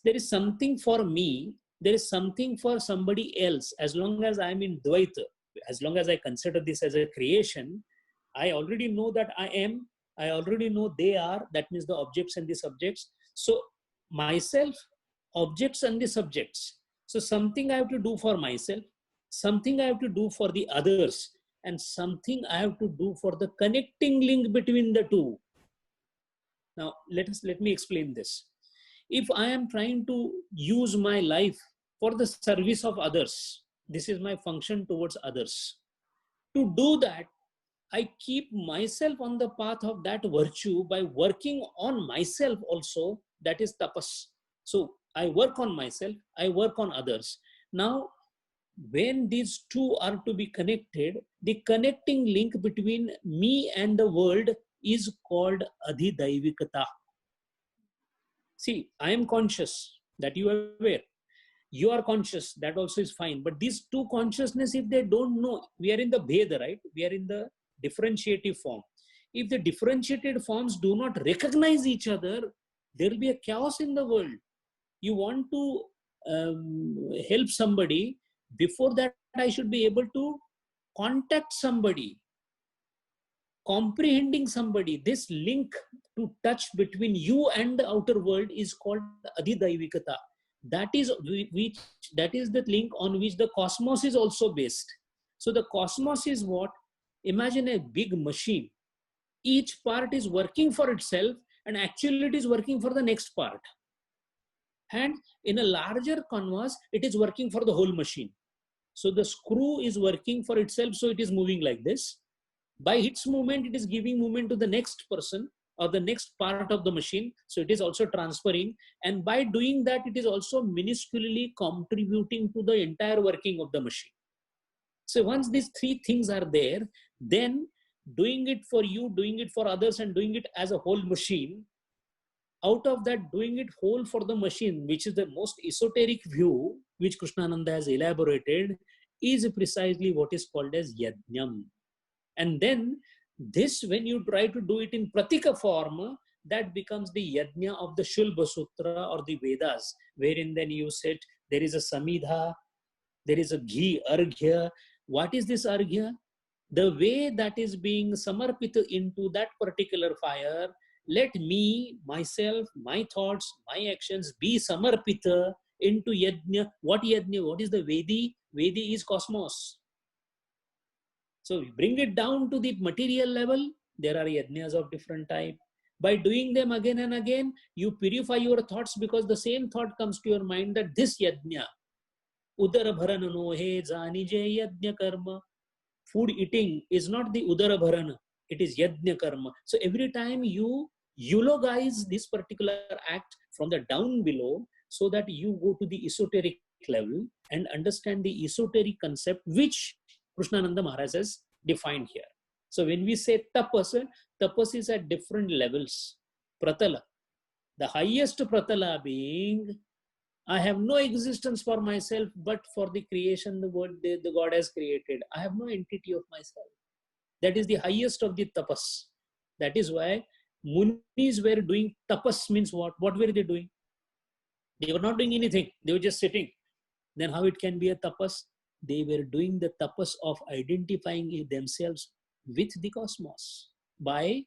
there is something for me, there is something for somebody else. As long as I'm in Dvaita, as long as I consider this as a creation, I already know that I am, I already know they are, that means the objects and the subjects. So myself, objects and the subjects. So something I have to do for myself, something I have to do for the others, and something I have to do for the connecting link between the two. Now let me explain this. If I am trying to use my life for the service of others, this is my function towards others. To do that, I keep myself on the path of that virtue by working on myself also, that is tapas. So I work on myself, I work on others. Now, when these two are to be connected, the connecting link between me and the world is called adhidaivikata. See, I am conscious, that you are aware. You are conscious, that also is fine. But these two consciousness, if they don't know, we are in the Bheda, right? We are in the differentiative form. If the differentiated forms do not recognize each other, there will be a chaos in the world. You want to help somebody, before that I should be able to contact somebody, comprehending somebody. This link to touch between you and the outer world is called adhidaivikata. That is the link on which the cosmos is also based. So the cosmos is what? Imagine a big machine. Each part is working for itself, and actually it is working for the next part. And in a larger canvas, it is working for the whole machine. So the screw is working for itself, so it is moving like this. By its movement, it is giving movement to the next person or the next part of the machine. So it is also transferring. And by doing that, it is also minusculely contributing to the entire working of the machine. So once these three things are there, then doing it for you, doing it for others, and doing it as a whole machine, out of that, doing it whole for the machine, which is the most esoteric view, which Krishnananda has elaborated, is precisely what is called as yajnam. And then this, when you try to do it in pratika form, that becomes the yajna of the Shulba Sutra or the Vedas, wherein then you said there is a samidha, there is a ghee, arghya. What is this arghya? The way that is being samarpita into that particular fire. Let me, myself, my thoughts, my actions be samarpita into yajna. What yajna? What is the Vedi? Vedi is cosmos. So we bring it down to the material level. There are yajnas of different type. By doing them again and again, you purify your thoughts, because the same thought comes to your mind that this yajna, udara bharana no he jani je yajna karma. Food eating is not the udara bharana, it is yajna karma. So every time you eulogize this particular act from the down below, so that you go to the esoteric level and understand the esoteric concept which Krishnananda Maharaj has defined here. So when we say tapas, tapas is at different levels. Pratala, the highest pratala being, I have no existence for myself, but for the creation the world the God has created. I have no entity of myself. That is the highest of the tapas. That is why Munis were doing tapas. Means what? What were they doing? They were not doing anything. They were just sitting. Then how it can be a tapas? They were doing the tapas of identifying themselves with the cosmos by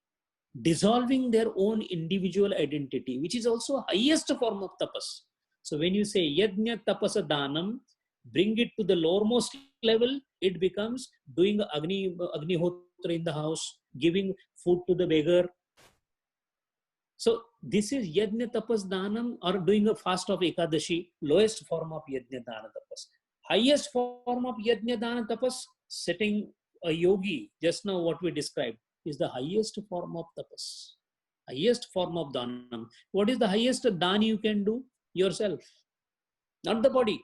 dissolving their own individual identity, which is also highest form of tapas. So when you say yajna tapasa danam, bring it to the lowermost level, it becomes doing agnihotra in the house, giving food to the beggar. So this is yajna tapas danam, or doing a fast of Ekadashi, lowest form of yajna dana tapas. Highest form of yajna dana tapas, setting a yogi, just now what we described, is the highest form of tapas, highest form of dhanam. What is the highest dhan you can do? Yourself, not the body.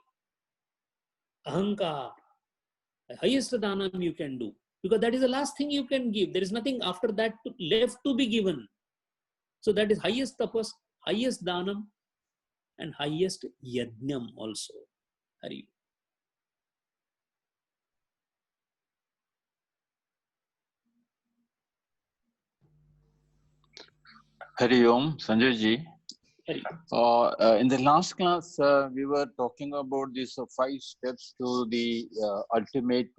Ahankar, the highest dhanam you can do, because that is the last thing you can give. There is nothing after that left to be given. So that is highest tapas, highest dhanam, and highest yajnam also. Hari. Hari Om, Sanjay ji. Hari. In the last class, we were talking about these 5 steps to the ultimate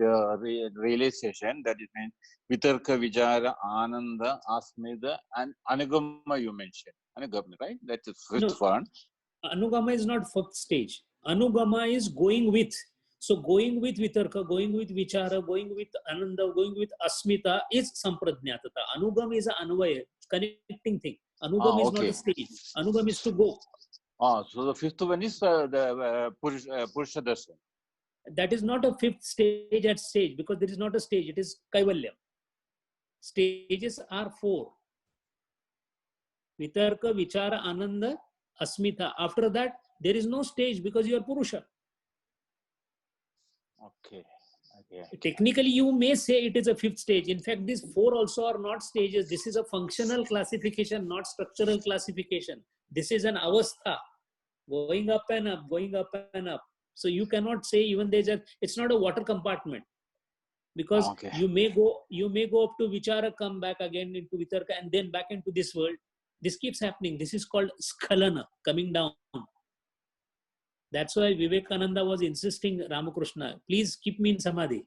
realization. That is mean Vitarka, Vichara, Ananda, Asmita, and Anugama. You mentioned Anugama, right? That's the fifth one. Anugama is not fifth stage. Anugama is going with. So going with Vitarka, going with Vichara, going with Ananda, going with Asmita is Sampradnyatata. Anugama is an anvaya, connecting thing. Anugama is not a stage. Anugama is to go. So the fifth one is the Purusha Darshan. That is not a fifth stage at stage, because there is not a stage. It is Kaivalyam. Stages are 4. Vitarka, Vichara, Ananda, Asmita. After that, there is no stage, because you are Purusha. Okay. Technically, you may say it is a 5th stage. In fact, these 4 also are not stages. This is a functional classification, not structural classification. This is an avastha, going up and up, going up and up. So you cannot say even it's not a water compartment. because Okay. you may go up to vichara, come back again into vitarka, and then back into this world. This keeps happening. This is called skhalana, coming down. That's why Vivekananda was insisting, Ramakrishna, please keep me in samadhi,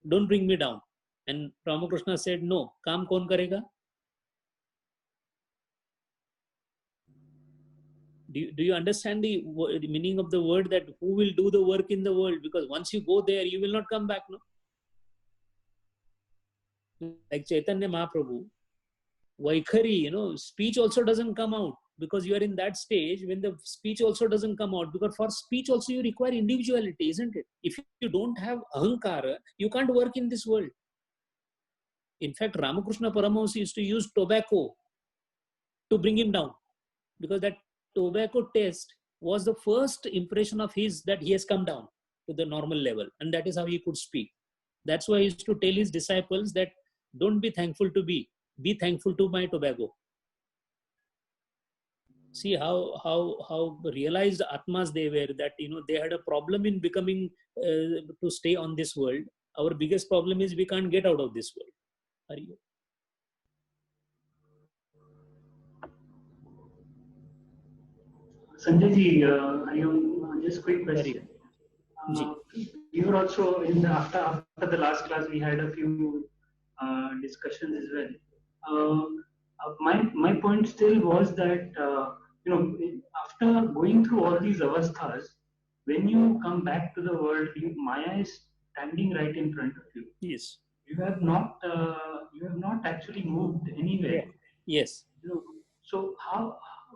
don't bring me down. And Ramakrishna said, no, kaam kaun karega? Do you understand the meaning of the word, that who will do the work in the world? Because once you go there, you will not come back, no? Like Chaitanya Mahaprabhu, Vaikhari, speech also doesn't come out, because you are in that stage when the speech also doesn't come out, because for speech also you require individuality, isn't it? If you don't have ahankara, you can't work in this world. In fact, Ramakrishna Paramahansa used to use tobacco to bring him down, because that tobacco taste was the first impression of his that he has come down to the normal level, and that is how he could speak. That's why he used to tell his disciples that don't be thankful to be thankful to my tobacco. See how realized atmas they were, that they had a problem in becoming to stay on this world. Our biggest problem is we can't get out of this world. Are you? Sanjay ji, just quick question. We were also after the last class, we had a few discussions as well. My point still was that after going through all these avasthas, when you come back to the world, Maya is standing right in front of you. Yes. You have not actually moved anywhere. Yes. So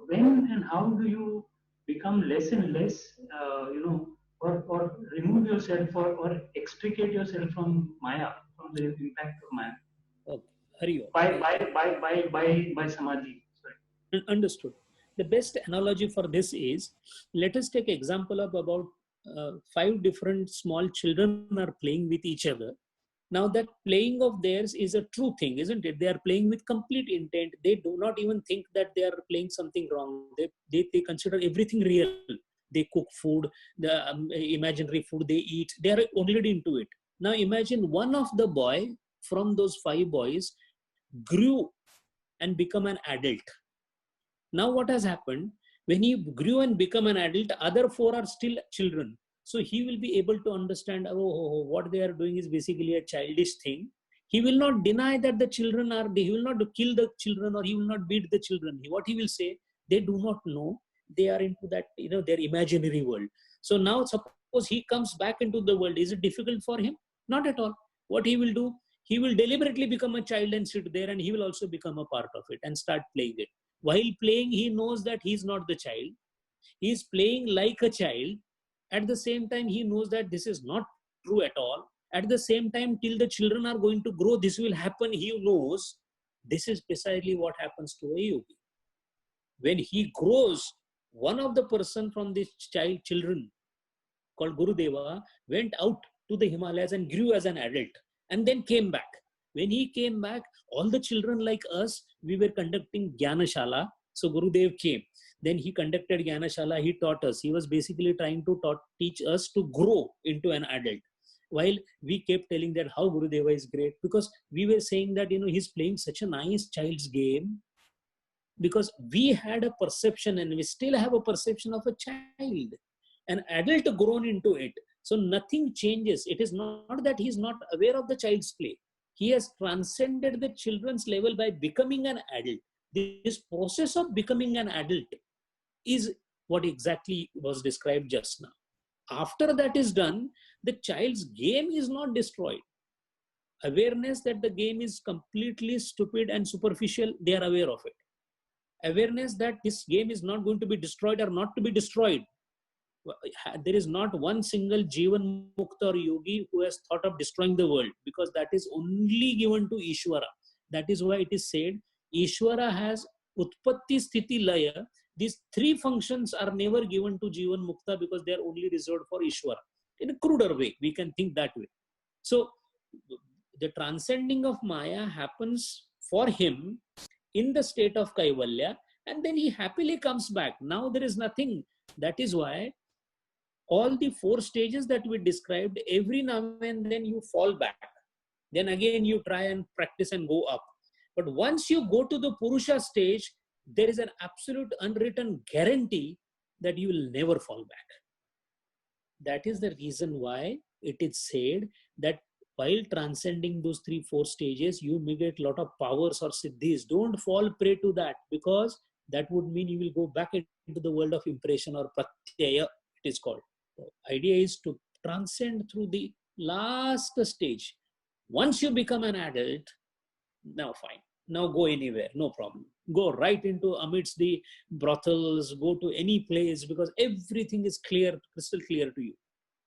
when and how do you become less and less, or remove yourself or extricate yourself from Maya, from the impact of Maya? Okay. By samadhi. Sorry. Understood. The best analogy for this is, let us take example of about 5 different small children are playing with each other. Now that playing of theirs is a true thing, isn't it? They are playing with complete intent. They do not even think that they are playing something wrong. They consider everything real. They cook food, the imaginary food they eat. They are already into it. Now imagine one of the boy from those 5 boys grew and become an adult. Now what has happened? When he grew and become an adult, other 4 are still children. So he will be able to understand, what they are doing is basically a childish thing. He will not deny that the children he will not kill the children, or he will not beat the children. What he will say, they do not know. They are into that, their imaginary world. So now suppose he comes back into the world. Is it difficult for him? Not at all. What he will do? He will deliberately become a child and sit there, and he will also become a part of it and start playing it. While playing, he knows that he is not the child. He is playing like a child. At the same time, he knows that this is not true at all. At the same time, till the children are going to grow, this will happen. He knows this is precisely what happens to a yogi. When he grows, one of the person from this children called Gurudeva went out to the Himalayas and grew as an adult, and then came back. When he came back, all the children like us, we were conducting Jnanashala. So Gurudev came. Then he conducted Jnanashala. He taught us. He was basically trying to teach us to grow into an adult. While we kept telling that how Gurudeva is great, because we were saying that, he's playing such a nice child's game, because we had a perception, and we still have a perception of a child, an adult grown into it. So nothing changes. It is not that he's not aware of the child's play. He has transcended the children's level by becoming an adult. This process of becoming an adult is what exactly was described just now. After that is done, the child's game is not destroyed. Awareness that the game is completely stupid and superficial, they are aware of it. Awareness that this game is not going to be destroyed or not to be destroyed. There is not one single Jivan Mukta or yogi who has thought of destroying the world, because that is only given to Ishvara. That is why it is said, Ishvara has Utpatti, Sthiti, Laya. These 3 functions are never given to Jivan Mukta, because they are only reserved for Ishvara. In a cruder way, we can think that way. So, the transcending of Maya happens for him in the state of Kaivalya, and then he happily comes back. Now there is nothing. That is why all the 4 stages that we described, every now and then you fall back. Then again you try and practice and go up. But once you go to the Purusha stage, there is an absolute unwritten guarantee that you will never fall back. That is the reason why it is said that while transcending those 3-4 stages, you may get a lot of powers or siddhis. Don't fall prey to that, because that would mean you will go back into the world of impression or pratyaya, it is called. The idea is to transcend through the last stage. Once you become an adult, now fine. Now go anywhere, no problem. Go right into amidst the brothels, go to any place, because everything is clear, crystal clear to you.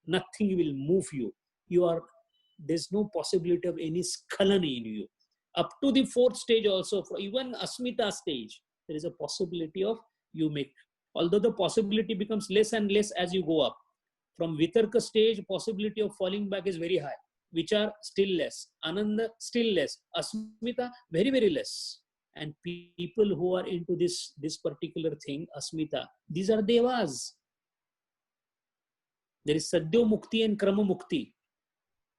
Nothing will move you. There's no possibility of any skalani in you. Up to the 4th stage also, for even Asmita stage, there is a possibility of you make, although the possibility becomes less and less as you go up. From Vitarka stage, possibility of falling back is very high. Vichar, still less. Ananda, still less. Asmita, very, very less. And people who are into this particular thing, Asmita, these are devas. There is Sadhya Mukti and Krama Mukti.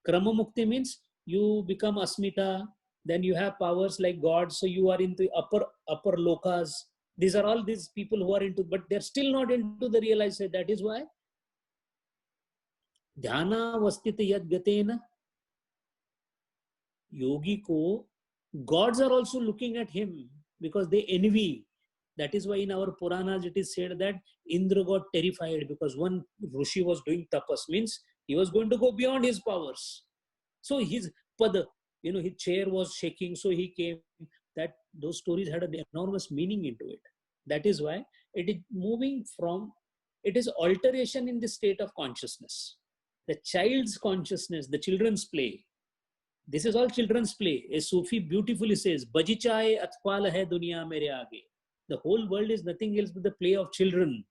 Krama Mukti means you become Asmita, then you have powers like God, so you are into upper lokas. These are all these people who are into, but they're still not into the realization. That is why Dhyana Vastita Yad Gatena. Yogi ko, gods are also looking at him because they envy. That is why in our Puranas it is said that Indra got terrified because one Rishi was doing tapas, means he was going to go beyond his powers. So his pada, his chair was shaking, so he came. That those stories had an enormous meaning into it. That is why it is moving from, it is alteration in the state of consciousness. The child's consciousness, the children's play. This is all children's play. A Sufi beautifully says, Bajichaye atpal hai duniya mere aage. The whole world is nothing else but the play of children.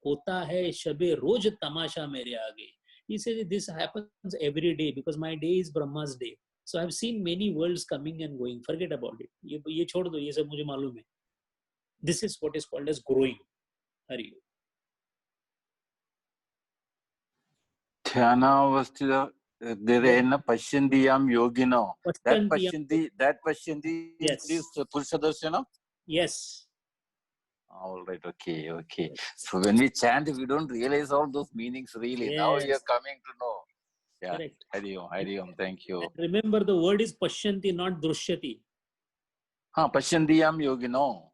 Hota hai shabe roj tamasha mere aage. He says this happens every day because my day is Brahma's day. So I've seen many worlds coming and going. Forget about it. Ye chhod do, ye sab mujhe malum hai. This is what is called as growing. Hari. Dhyanavastita Dherena Pashyandiyam Yogino. That Pashyandi Yes. is Purusha Darshana? Yes. All right, okay. So when we chant, we don't realize all those meanings really. Yes. Now you're coming to know. Yeah. Correct. Hari Om, thank you. And remember, the word is Pashyanti, not Drushyati. Pashyandiyam Yogino.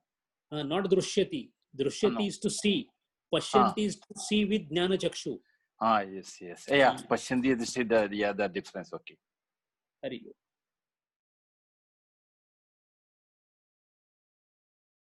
Not Drushyati. Drushyati is to see. Pashyanti is to see with Jnana Chakshu. Yes. Yeah, Pashyandi is the difference. Okay. Hari Om.